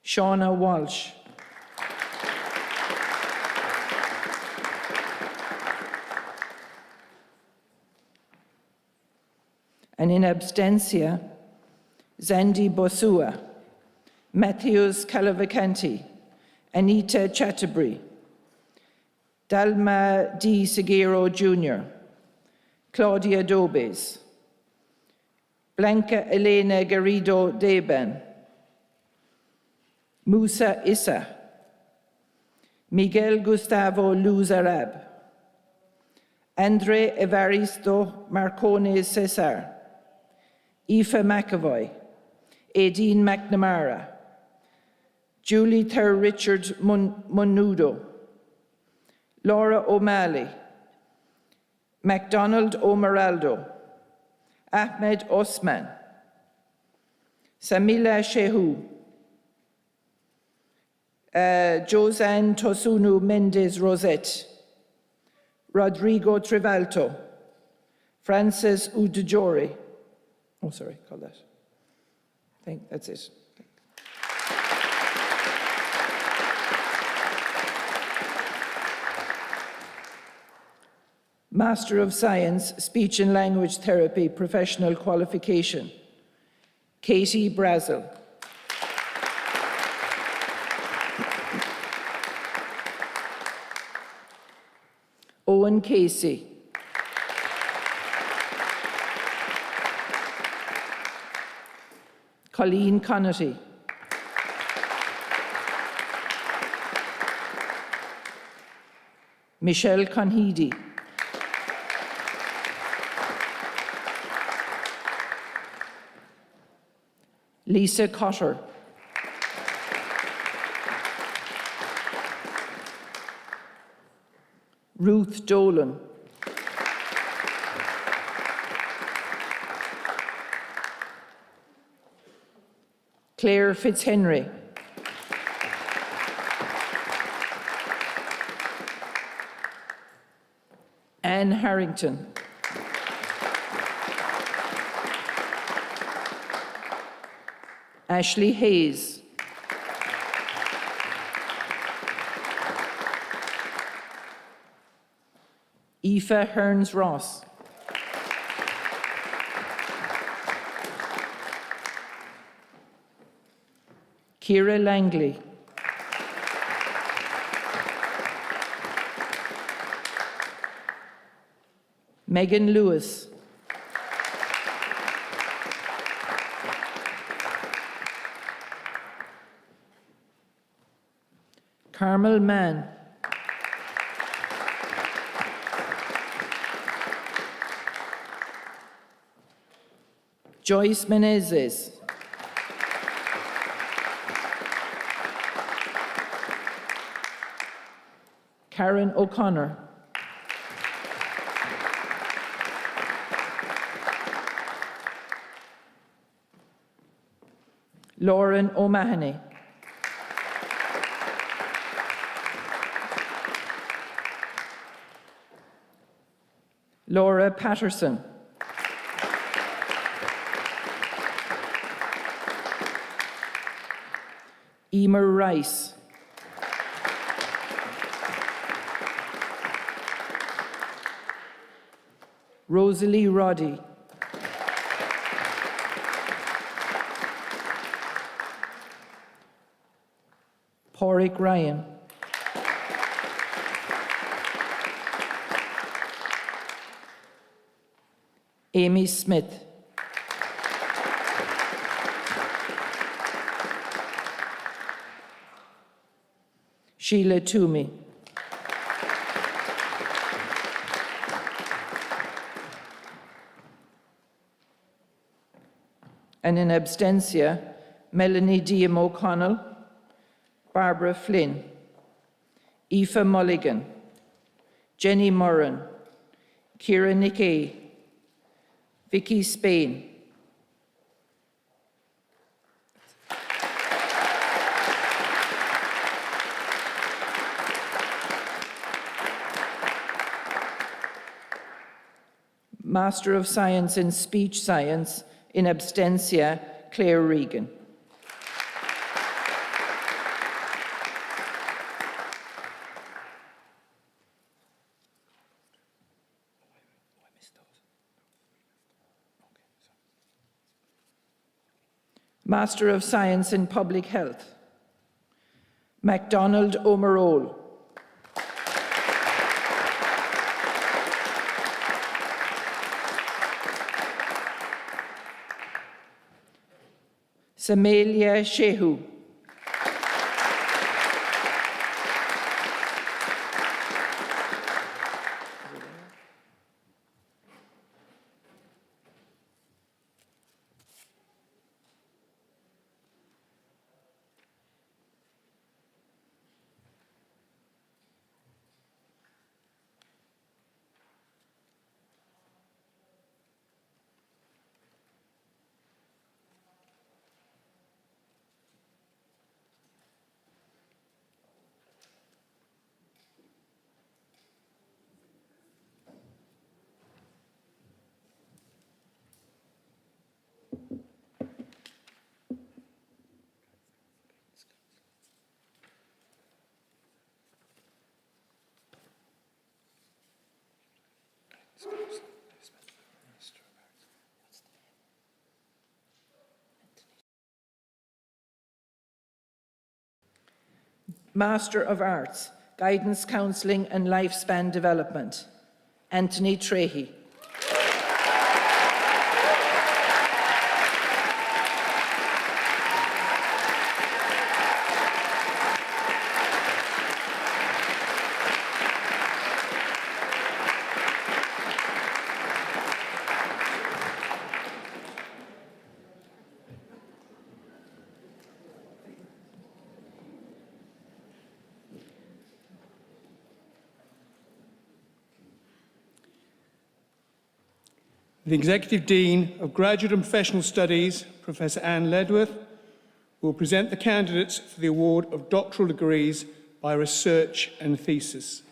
Shauna Walsh. And in abstentia, Zandi Bosua, Matthews Calavacanti, Anita Chatterbury, Dalma D. Seguero Jr., Claudia Dobes, Blanca Elena Garrido Deben, Musa Issa, Miguel Gustavo Luz Arab, Andre Evaristo Marcones Cesar, Aoife McAvoy, Aideen McNamara, Julie Ter Richard Monudo, Laura O'Malley, MacDonald O'Maraldo, Ahmed Osman, Samila Shehu, Josanne Tosunu Mendez Rosette, Rodrigo Trivalto, Frances Udjori. Oh, sorry, call that. I think that's it. Master of Science, Speech and Language Therapy, Professional Qualification, Katie Brazel. Owen Casey. Colleen Connaty. Michelle Conheedy. Lisa Cotter. Ruth Dolan. Claire Fitzhenry. Anne Harrington. Ashley Hayes. Aoife Hearns-Ross. Ciara Langley. Megan Lewis. Carmel Mann. Joyce Menezes. Karen O'Connor. Lauren O'Mahony. Laura Patterson. Emer Rice. Rosalie Roddy. Porrick Ryan. Amy Smith. Sheila Toomey. And in abstentia, Melanie Diem O'Connell, Barbara Flynn, Aoife Mulligan, Jenny Murran, Ciara Nickey, Vicky Spain. Master of Science in Speech Science, in abstentia, Claire Regan. Master of Science in Public Health, MacDonald O'Marole. Samelia Shehu. Master of Arts, Guidance, Counselling and Lifespan Development, Anthony Treahy. The Executive Dean of Graduate and Professional Studies, Professor Anne Ledworth, will present the candidates for the award of doctoral degrees by research and thesis.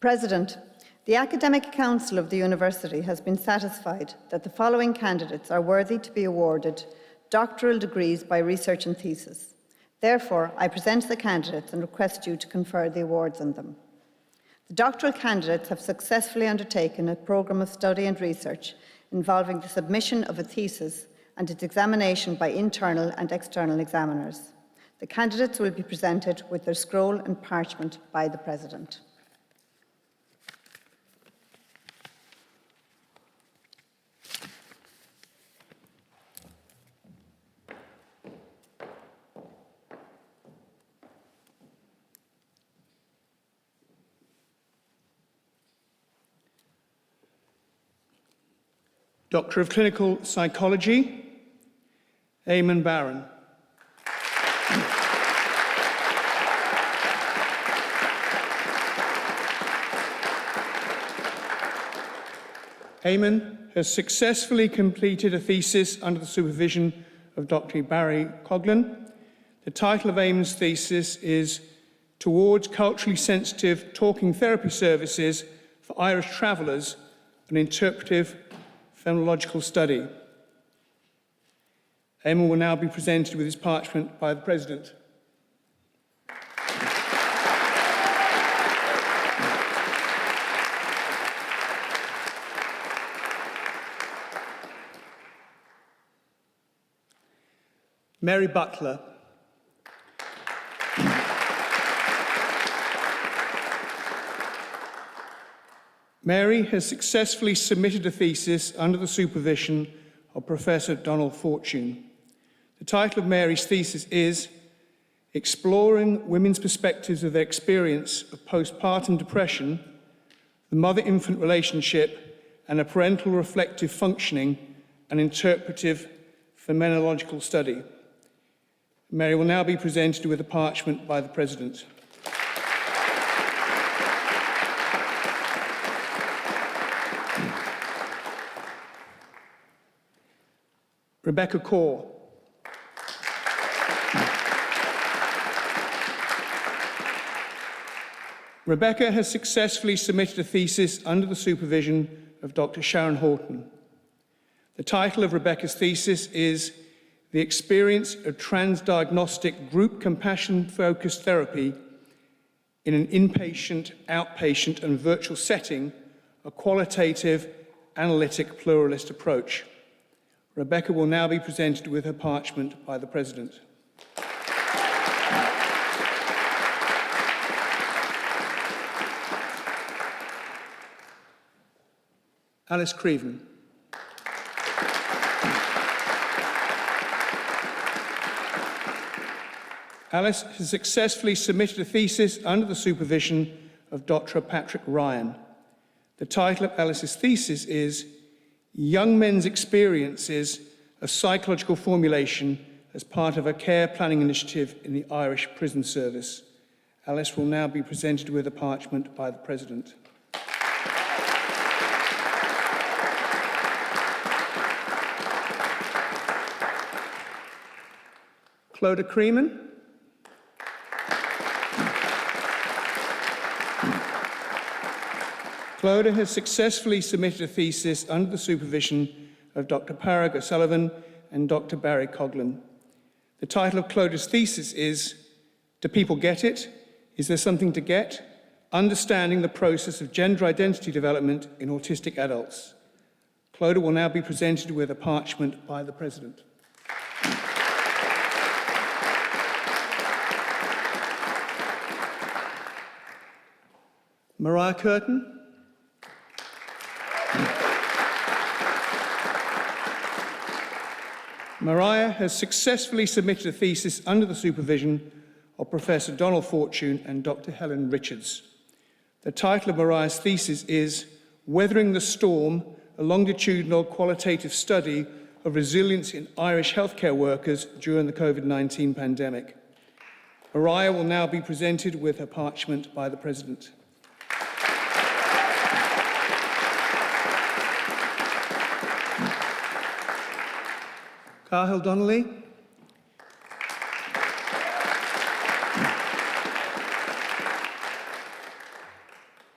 President, the Academic Council of the University has been satisfied that the following candidates are worthy to be awarded doctoral degrees by research and thesis. Therefore, I present the candidates and request you to confer the awards on them. The doctoral candidates have successfully undertaken a programme of study and research involving the submission of a thesis and its examination by internal and external examiners. The candidates will be presented with their scroll and parchment by the President. Doctor of Clinical Psychology, Eamon Barron. Eamon has successfully completed a thesis under the supervision of Dr. Barry Coughlin. The title of Eamon's thesis is Towards Culturally Sensitive Talking Therapy Services for Irish Travellers, an Interpretive Phenomenological Study. Eamon will now be presented with his parchment by the President. Mary Butler. Mary has successfully submitted a thesis under the supervision of Professor Donald Fortune. The title of Mary's thesis is Exploring Women's Perspectives of Their Experience of Postpartum Depression, the Mother-Infant Relationship, and a Parental Reflective Functioning, an Interpretive Phenomenological Study. Mary will now be presented with a parchment by the President. Rebecca Corr. Rebecca has successfully submitted a thesis under the supervision of Dr. Sharon Horton. The title of Rebecca's thesis is The Experience of Transdiagnostic Group Compassion-Focused Therapy in an Inpatient, Outpatient and Virtual Setting, a Qualitative, Analytic, Pluralist Approach. Rebecca will now be presented with her parchment by the President. Alice Creven. Alice has successfully submitted a thesis under the supervision of Dr. Patrick Ryan. The title of Alice's thesis is Young Men's Experiences of Psychological Formulation as part of a care planning initiative in the Irish Prison Service. Alice will now be presented with a parchment by the President. Clodagh Creeman. Clodagh has successfully submitted a thesis under the supervision of Dr. Parag O'Sullivan and Dr. Barry Coughlin. The title of Clodagh's thesis is Do People Get It? Is There Something to Get? Understanding the Process of Gender Identity Development in Autistic Adults. Clodagh will now be presented with a parchment by the President. Mariah Curtin. Mariah has successfully submitted a thesis under the supervision of Professor Donald Fortune and Dr. Helen Richards. The title of Mariah's thesis is Weathering the Storm, a longitudinal qualitative study of resilience in Irish healthcare workers during the COVID-19 pandemic. Mariah will now be presented with her parchment by the President. Cahill Donnelly.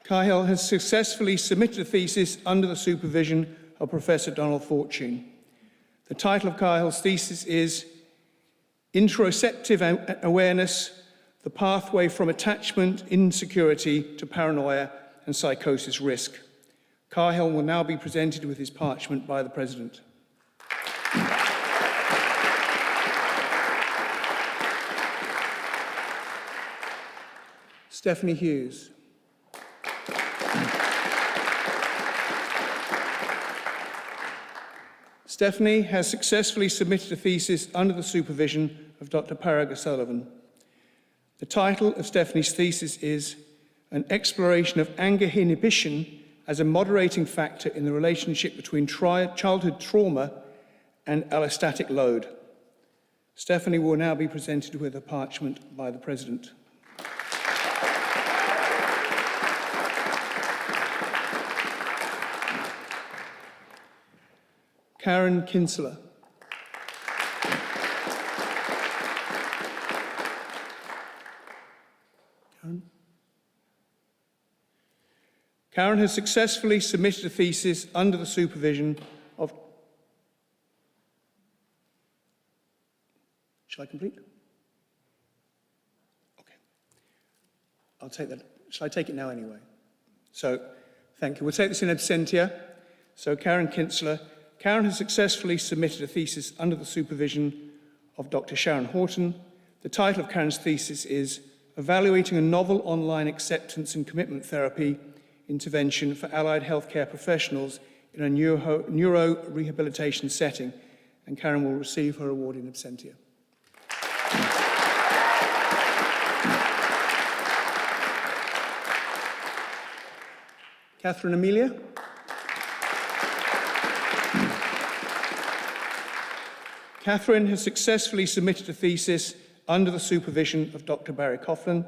Cahill has successfully submitted a thesis under the supervision of Professor Donald Fortune. The title of Cahill's thesis is Interoceptive Awareness, the Pathway from Attachment Insecurity to Paranoia and Psychosis Risk. Cahill will now be presented with his parchment by the President. Stephanie Hughes. Stephanie has successfully submitted a thesis under the supervision of Dr. Parag O'Sullivan. The title of Stephanie's thesis is An Exploration of Anger Inhibition as a Moderating Factor in the Relationship Between Childhood Trauma and Allostatic Load. Stephanie will now be presented with a parchment by the President. Karen Kinsler. Karen has successfully submitted a thesis under the supervision of... Shall I complete? Okay. I'll take that. Shall I take it now anyway? So, thank you. We'll take this in absentia. So, Karen Kinsler. Karen has successfully submitted a thesis under the supervision of Dr. Sharon Horton. The title of Karen's thesis is Evaluating a Novel Online Acceptance and Commitment Therapy Intervention for Allied Healthcare Professionals in a Neuro-Rehabilitation Setting. And Karen will receive her award in absentia. Catherine Amelia. Catherine has successfully submitted a thesis under the supervision of Dr. Barry Coughlin.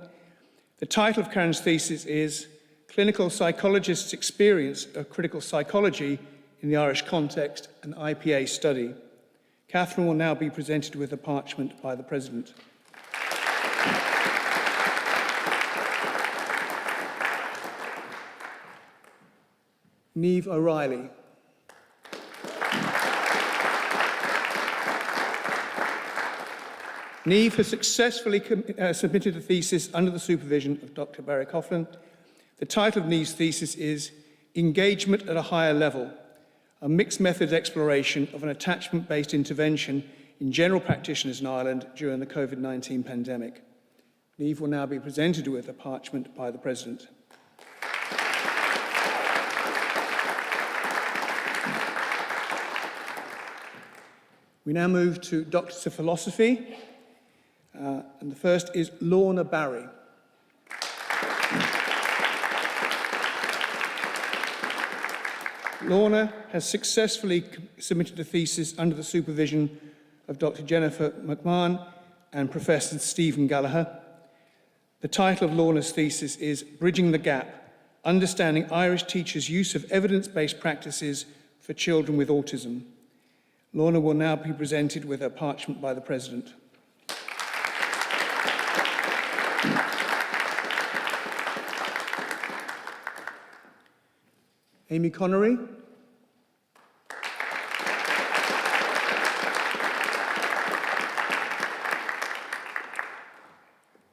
The title of Karen's thesis is Clinical Psychologists' Experience of Critical Psychology in the Irish Context, an IPA Study. Catherine will now be presented with a parchment by the President. Niamh O'Reilly. Niamh has successfully submitted a thesis under the supervision of Dr. Barry Coughlin. The title of Niamh's thesis is Engagement at a Higher Level, a mixed methods exploration of an attachment-based intervention in general practitioners in Ireland during the COVID-19 pandemic. Niamh will now be presented with a parchment by the President. We now move to Doctors of Philosophy. And the first is Lorna Barry. Lorna has successfully submitted a thesis under the supervision of Dr. Jennifer McMahon and Professor Stephen Gallagher. The title of Lorna's thesis is Bridging the Gap, Understanding Irish Teachers' Use of Evidence-Based Practices for Children with Autism. Lorna will now be presented with a parchment by the President. Amy Connery.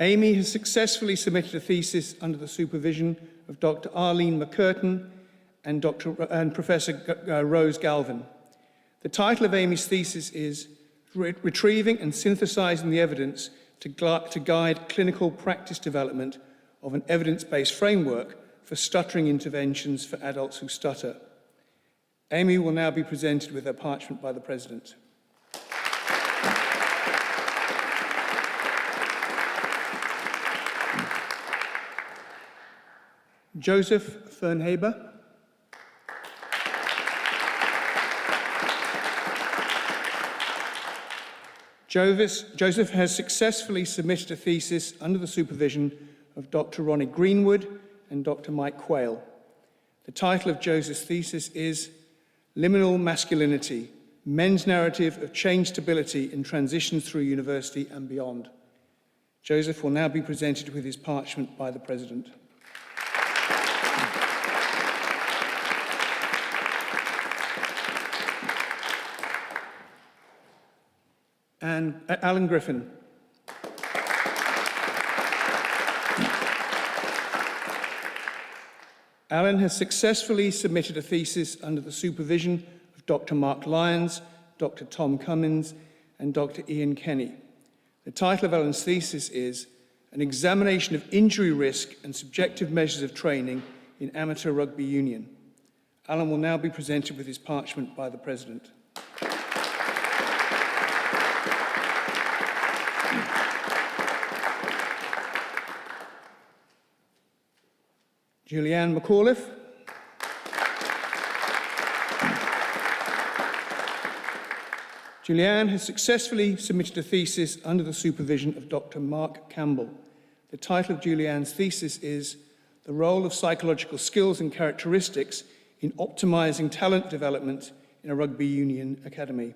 Amy has successfully submitted a thesis under the supervision of Dr. Arlene McCurtain and Professor Rose Galvin. The title of Amy's thesis is Retrieving and Synthesizing the Evidence to Guide Clinical Practice Development of an Evidence-Based Framework for Stuttering Interventions for Adults Who Stutter. Amy will now be presented with her parchment by the President. Joseph Fernhaber. Joseph has successfully submitted a thesis under the supervision of Dr. Ronnie Greenwood and Dr. Mike Quayle. The title of Joseph's thesis is Liminal Masculinity, Men's Narrative of Change Stability in Transitions Through University and Beyond. Joseph will now be presented with his parchment by the President. And Alan Griffin. Alan has successfully submitted a thesis under the supervision of Dr. Mark Lyons, Dr. Tom Cummins, and Dr. Ian Kenny. The title of Alan's thesis is An Examination of Injury Risk and Subjective Measures of Training in Amateur Rugby Union. Alan will now be presented with his parchment by the President. Julianne McAuliffe. Julianne has successfully submitted a thesis under the supervision of Dr. Mark Campbell. The title of Julianne's thesis is The Role of Psychological Skills and Characteristics in Optimizing Talent Development in a Rugby Union Academy.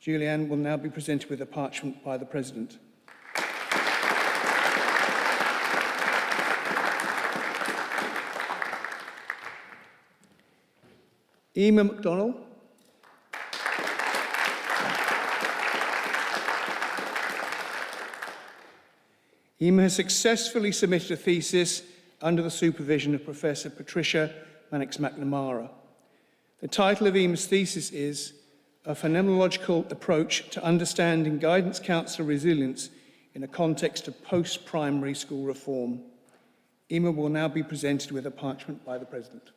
Julianne will now be presented with a parchment by the President. Emma MacDonald. Emma has successfully submitted a thesis under the supervision of Professor Patricia Mannix-McNamara. The title of Emma's thesis is A Phenomenological Approach to Understanding Guidance Counsellor Resilience in a Context of Post-Primary School Reform. Emma will now be presented with a parchment by the President.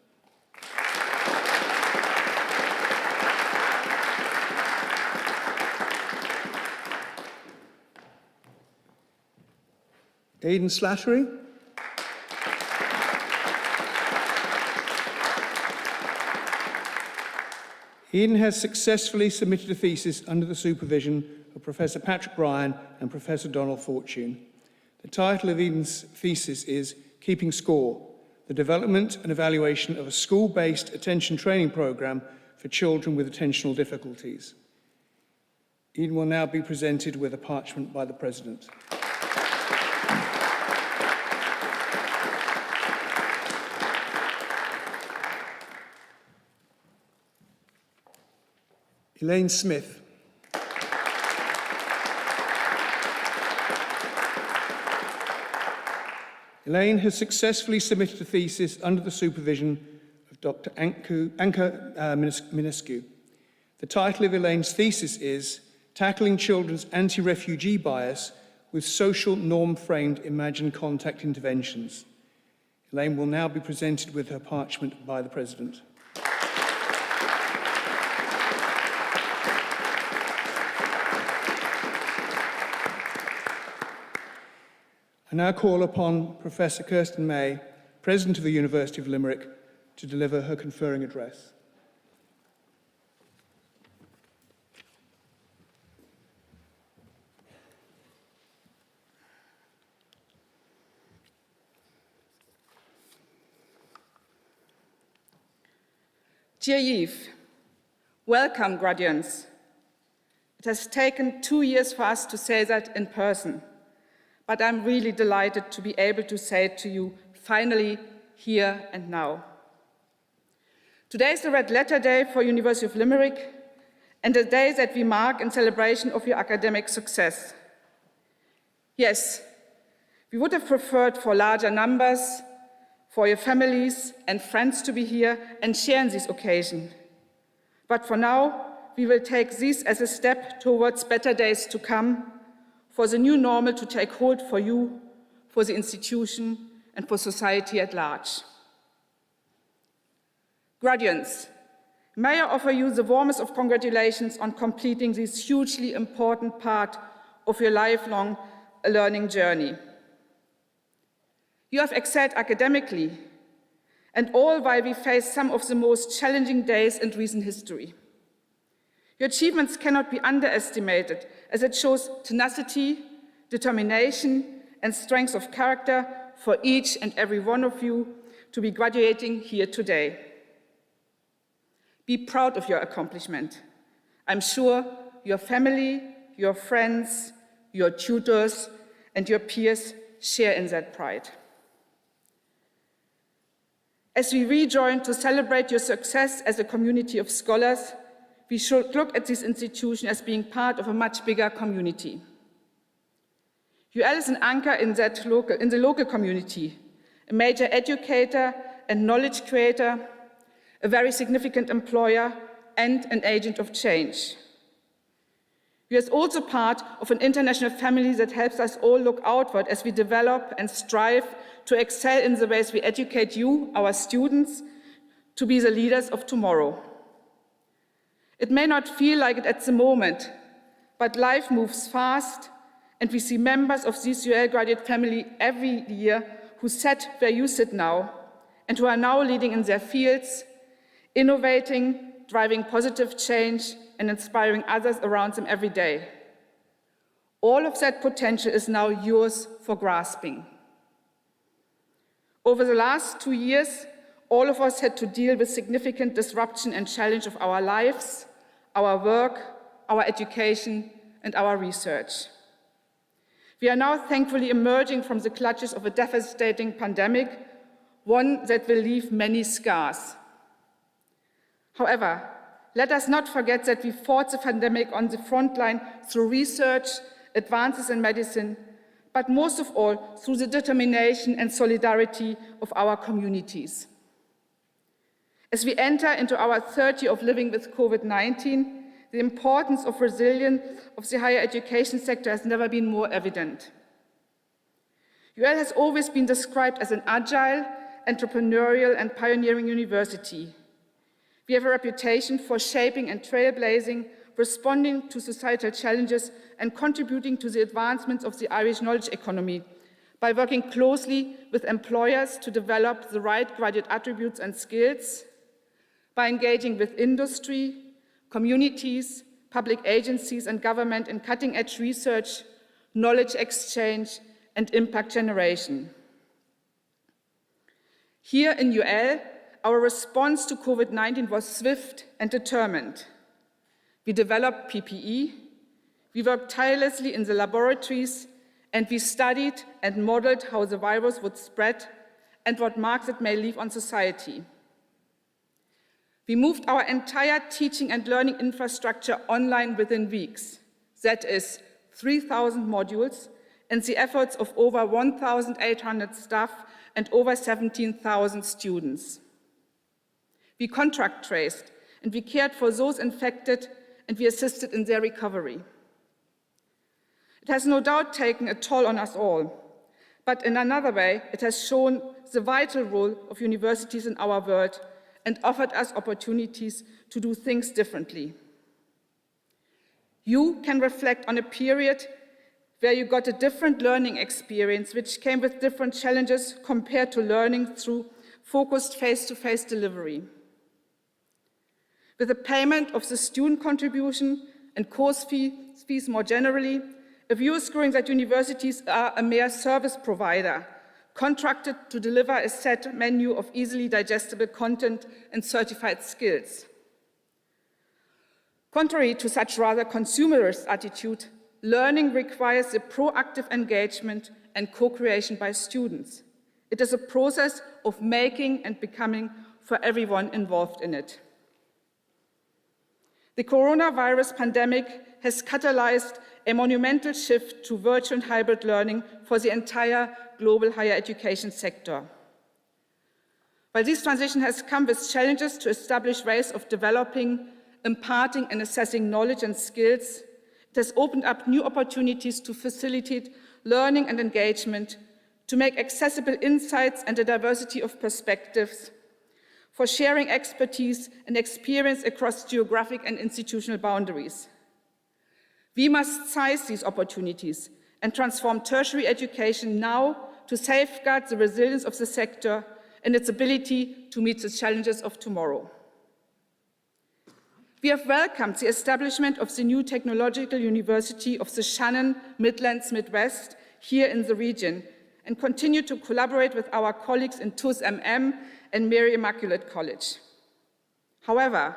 Aidan Slattery. Aidan has successfully submitted a thesis under the supervision of Professor Patrick Bryan and Professor Donald Fortune. The title of Aidan's thesis is Keeping Score, the Development and Evaluation of a School-Based Attention Training Programme for Children with Attentional Difficulties. Aidan will now be presented with a parchment by the President. Elaine Smith. Elaine has successfully submitted a thesis under the supervision of Dr. Anka Minescu. The title of Elaine's thesis is Tackling Children's Anti-Refugee Bias with Social Norm-Framed Imagined Contact Interventions. Elaine will now be presented with her parchment by the President. I now call upon Professor Kirsten May, President of the University of Limerick, to deliver her conferring address. Dear Yves, welcome, graduates. It has taken 2 years for us to say that in person. But I'm really delighted to be able to say it to you finally, here and now. Today is the Red Letter Day for University of Limerick and a day that we mark in celebration of your academic success. Yes, We would have preferred for larger numbers, for your families and friends to be here and share in this occasion. But for now, we will take this as a step towards better days to come, for the new normal to take hold for you, for the institution, and for society at large. Graduates, may I offer you the warmest of congratulations on completing this hugely important part of your lifelong learning journey. You have excelled academically, and all while we face some of the most challenging days in recent history. Your achievements cannot be underestimated, as it shows tenacity, determination, and strength of character for each and every one of you to be graduating here today. Be proud of your accomplishment. I'm sure your family, your friends, your tutors, and your peers share in that pride. As we rejoin to celebrate your success as a community of scholars, we should look at this institution as being part of a much bigger community. UL is an anchor in the local community, a major educator and knowledge creator, a very significant employer, and an agent of change. UL is also part of an international family that helps us all look outward as we develop and strive to excel in the ways we educate you, our students, to be the leaders of tomorrow. It may not feel like it at the moment, but life moves fast, and we see members of this UL graduate family every year who sat where you sit now, and who are now leading in their fields, innovating, driving positive change, and inspiring others around them every day. All of that potential is now yours for grasping. Over the last 2 years, all of us had to deal with significant disruption and challenge of our lives, our work, our education, and our research. We are now thankfully emerging from the clutches of a devastating pandemic, one that will leave many scars. However, let us not forget that we fought the pandemic on the front line through research, advances in medicine, but most of all through the determination and solidarity of our communities. As we enter into our third year of living with COVID-19, the importance of resilience of the higher education sector has never been more evident. UL has always been described as an agile, entrepreneurial, and pioneering university. We have a reputation for shaping and trailblazing, responding to societal challenges, and contributing to the advancements of the Irish knowledge economy by working closely with employers to develop the right graduate attributes and skills, by engaging with industry, communities, public agencies, and government in cutting-edge research, knowledge exchange, and impact generation. Here in UL, our response to COVID-19 was swift and determined. We developed PPE, we worked tirelessly in the laboratories, and we studied and modeled how the virus would spread and what marks it may leave on society. We moved our entire teaching and learning infrastructure online within weeks. That is 3,000 modules and the efforts of over 1,800 staff and over 17,000 students. We contact traced and we cared for those infected and we assisted in their recovery. It has no doubt taken a toll on us all, but in another way, it has shown the vital role of universities in our world and offered us opportunities to do things differently. You can reflect on a period where you got a different learning experience, which came with different challenges compared to learning through focused face-to-face delivery. With the payment of the student contribution and course fees more generally, a view is growing that universities are a mere service provider, contracted to deliver a set menu of easily digestible content and certified skills. Contrary to such rather consumerist attitude, learning requires the proactive engagement and co-creation by students. It is a process of making and becoming for everyone involved in it. The coronavirus pandemic has catalyzed a monumental shift to virtual and hybrid learning for the entire global higher education sector. While this transition has come with challenges to establish ways of developing, imparting and assessing knowledge and skills, it has opened up new opportunities to facilitate learning and engagement, to make accessible insights and a diversity of perspectives, for sharing expertise and experience across geographic and institutional boundaries. We must seize these opportunities and transform tertiary education now to safeguard the resilience of the sector and its ability to meet the challenges of tomorrow. We have welcomed the establishment of the new Technological University of the Shannon Midlands Midwest here in the region and continue to collaborate with our colleagues in TUS-MM and Mary Immaculate College. However,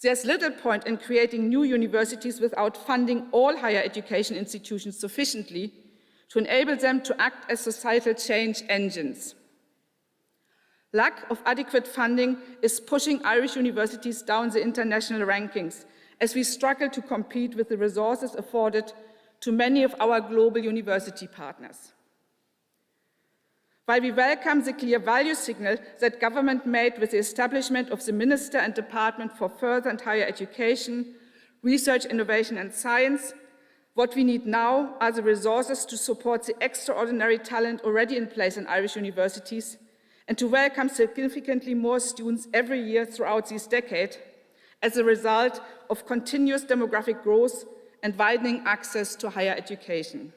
there's little point in creating new universities without funding all higher education institutions sufficiently to enable them to act as societal change engines. Lack of adequate funding is pushing Irish universities down the international rankings as we struggle to compete with the resources afforded to many of our global university partners. While we welcome the clear value signal that government made with the establishment of the Minister and Department for Further and Higher Education, Research, Innovation and Science, what we need now are the resources to support the extraordinary talent already in place in Irish universities and to welcome significantly more students every year throughout this decade as a result of continuous demographic growth and widening access to higher education.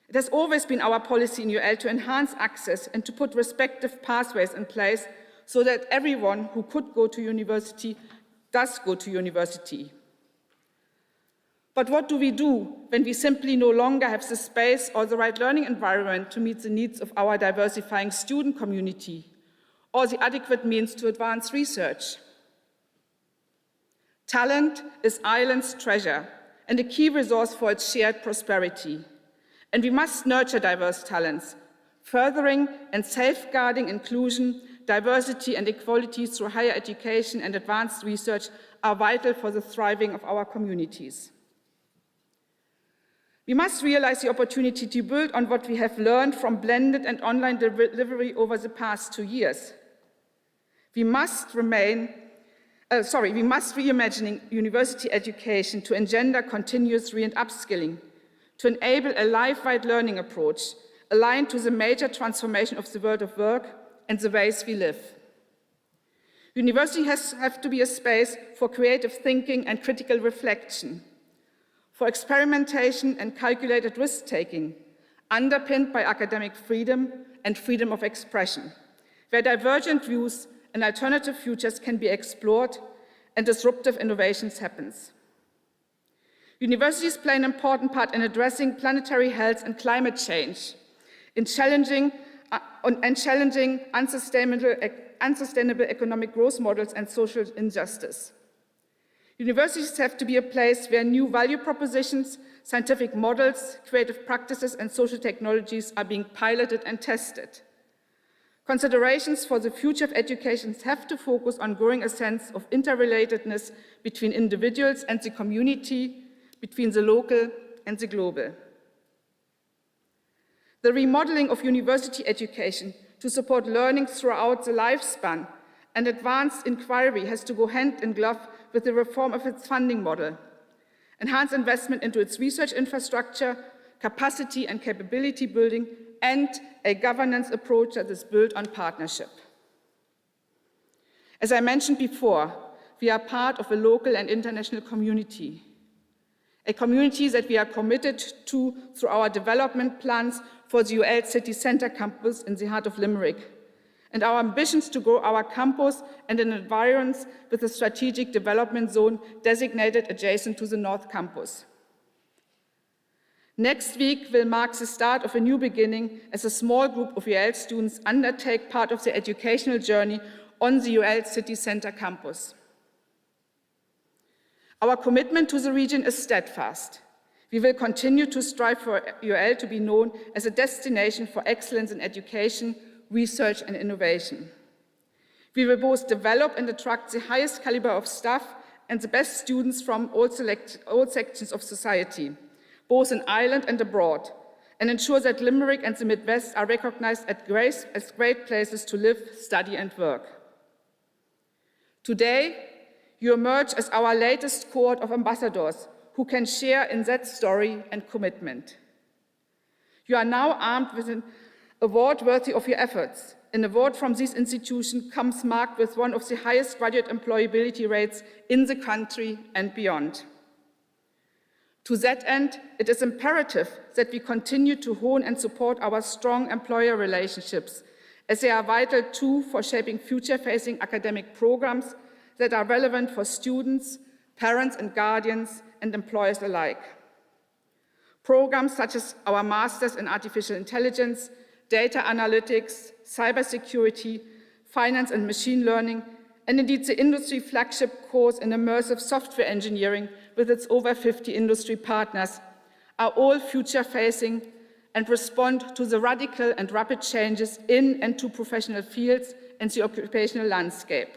It has always been our policy in UL to enhance access and to put respective pathways in place so that everyone who could go to university does go to university. But what do we do when we simply no longer have the space or the right learning environment to meet the needs of our diversifying student community or the adequate means to advance research? Talent is Ireland's treasure and a key resource for its shared prosperity. And we must nurture diverse talents, furthering and safeguarding inclusion, diversity and equality through higher education and advanced research are vital for the thriving of our communities. We must realize the opportunity to build on what we have learned from blended and online delivery over the past 2 years. We must reimagine university education to engender continuous re- and upskilling, to enable a life-wide learning approach aligned to the major transformation of the world of work and the ways we live. University have to be a space for creative thinking and critical reflection, for experimentation and calculated risk-taking, underpinned by academic freedom and freedom of expression, where divergent views and alternative futures can be explored and disruptive innovations happen. Universities play an important part in addressing planetary health and climate change, in challenging unsustainable economic growth models and social injustice. Universities have to be a place where new value propositions, scientific models, creative practices, and social technologies are being piloted and tested. Considerations for the future of education have to focus on growing a sense of interrelatedness between individuals and the community, between the local and the global. The remodeling of university education to support learning throughout the lifespan and advanced inquiry has to go hand in glove with the reform of its funding model, enhanced investment into its research infrastructure, capacity and capability building, and a governance approach that is built on partnership. As I mentioned before, we are part of a local and international community, a community that we are committed to through our development plans for the UL City Centre campus in the heart of Limerick, and our ambitions to grow our campus and in environs with a strategic development zone designated adjacent to the North Campus. Next week will mark the start of a new beginning as a small group of UL students undertake part of their educational journey on the UL City Centre campus. Our commitment to the region is steadfast. We will continue to strive for UL to be known as a destination for excellence in education, research and innovation. We will both develop and attract the highest caliber of staff and the best students from all sections of society, both in Ireland and abroad, and ensure that Limerick and the Midwest are recognized as great places to live, study, and work. Today, you emerge as our latest cohort of ambassadors who can share in that story and commitment. You are now armed with an award worthy of your efforts. An award from this institution comes marked with one of the highest graduate employability rates in the country and beyond. To that end, it is imperative that we continue to hone and support our strong employer relationships, as they are vital too for shaping future-facing academic programs that are relevant for students, parents and guardians, and employers alike. Programs such as our Masters in Artificial Intelligence, Data Analytics, Cybersecurity, Finance and Machine Learning, and indeed the industry flagship course in Immersive Software Engineering with its over 50 industry partners, are all future-facing and respond to the radical and rapid changes in and to professional fields and the occupational landscape.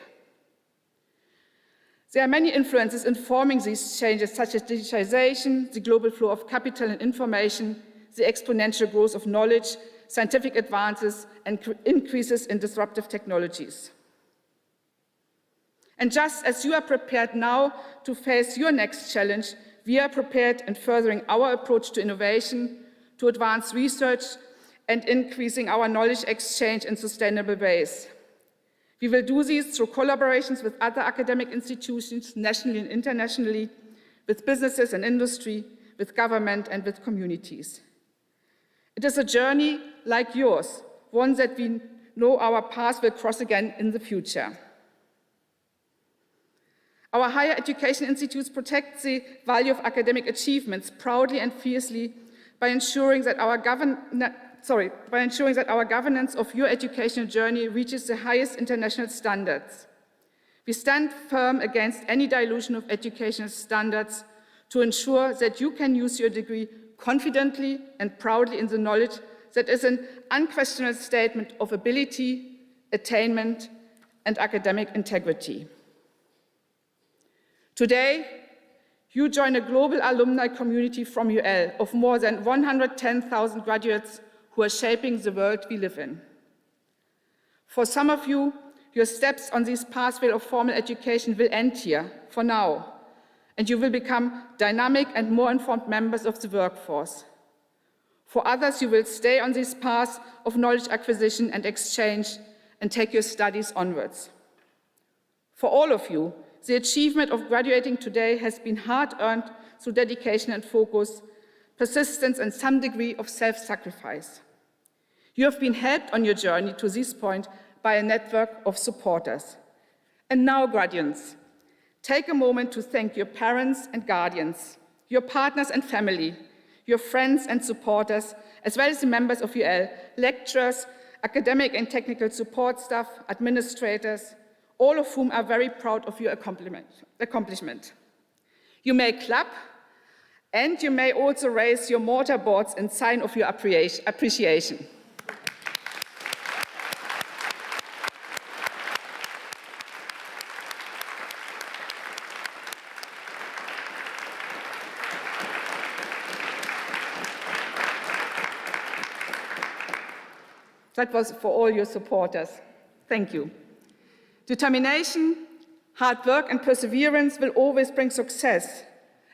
There are many influences informing these changes, such as digitization, the global flow of capital and information, the exponential growth of knowledge, scientific advances, and increases in disruptive technologies. And just as you are prepared now to face your next challenge, we are prepared in furthering our approach to innovation, to advance research, and increasing our knowledge exchange in sustainable ways. We will do this through collaborations with other academic institutions, nationally and internationally, with businesses and industry, with government and with communities. It is a journey like yours, one that we know our paths will cross again in the future. Our higher education institutes protect the value of academic achievements proudly and fiercely by ensuring that our governance of your educational journey reaches the highest international standards. We stand firm against any dilution of educational standards to ensure that you can use your degree confidently and proudly in the knowledge that is an unquestionable statement of ability, attainment, and academic integrity. Today, you join a global alumni community from UL of more than 110,000 graduates who are shaping the world we live in. For some of you, your steps on this pathway of formal education will end here, for now, and you will become dynamic and more informed members of the workforce. For others, you will stay on this path of knowledge acquisition and exchange and take your studies onwards. For all of you, the achievement of graduating today has been hard-earned through dedication and focus, persistence, and some degree of self-sacrifice. You have been helped on your journey to this point by a network of supporters. And now, graduates, take a moment to thank your parents and guardians, your partners and family, your friends and supporters, as well as the members of UL, lecturers, academic and technical support staff, administrators, all of whom are very proud of your accomplishment. You may clap, and you may also raise your mortarboards in sign of your appreciation. That was for all your supporters. Thank you. Determination, hard work, and perseverance will always bring success.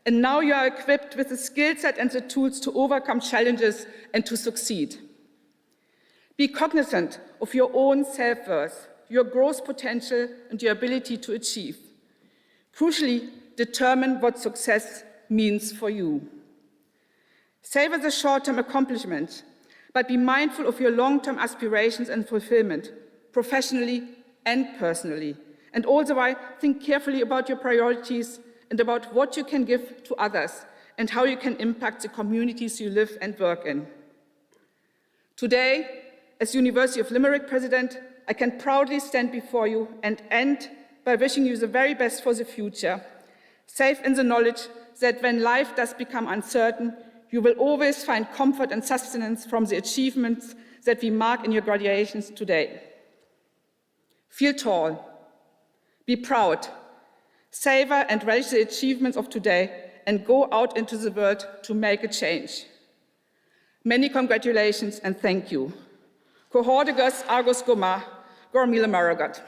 And now you are equipped with the skill set and the tools to overcome challenges and to succeed. Be cognizant of your own self-worth, your growth potential, and your ability to achieve. Crucially, determine what success means for you. Savor the short-term accomplishment, but be mindful of your long-term aspirations and fulfillment, professionally and personally. And all the while, think carefully about your priorities and about what you can give to others and how you can impact the communities you live and work in. Today, as University of Limerick President, I can proudly stand before you and end by wishing you the very best for the future, safe in the knowledge that when life does become uncertain, you will always find comfort and sustenance from the achievements that we mark in your graduations today. Feel tall, be proud, savor and relish the achievements of today, and go out into the world to make a change. Many congratulations and thank you. Cohortigus Argus Goma, Gormila Maragat.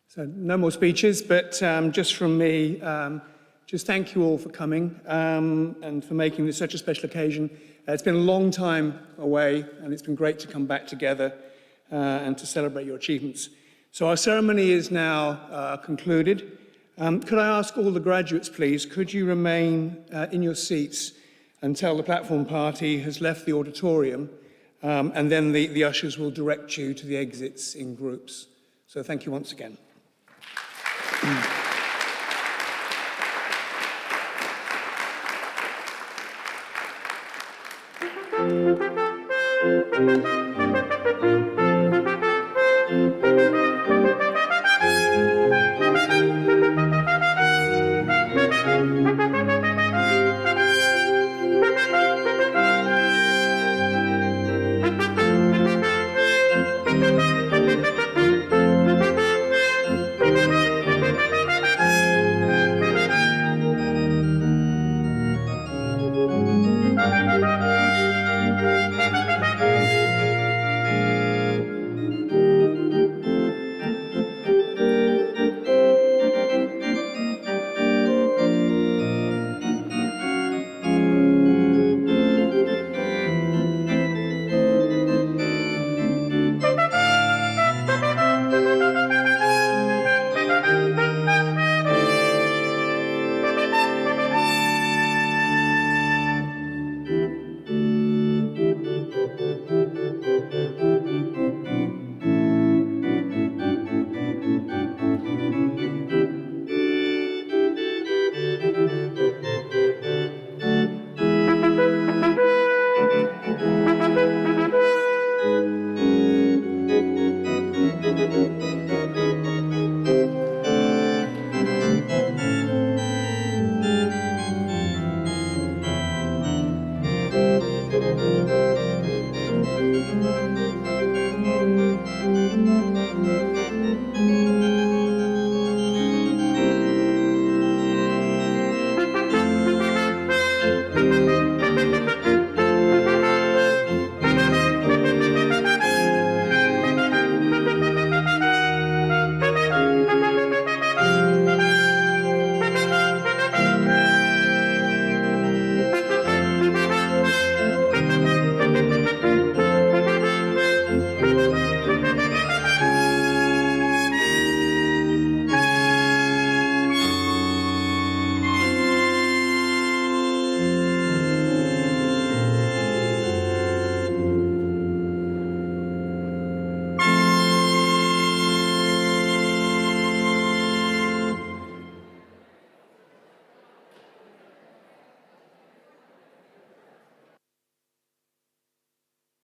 So no more speeches, but just from me, just thank you all for coming and for making this such a special occasion. It's been a long time away, and it's been great to come back together and to celebrate your achievements. So our ceremony is now concluded. Could I ask all the graduates, please, could you remain in your seats until the platform party has left the auditorium, and then the ushers will direct you to the exits in groups. So thank you once again.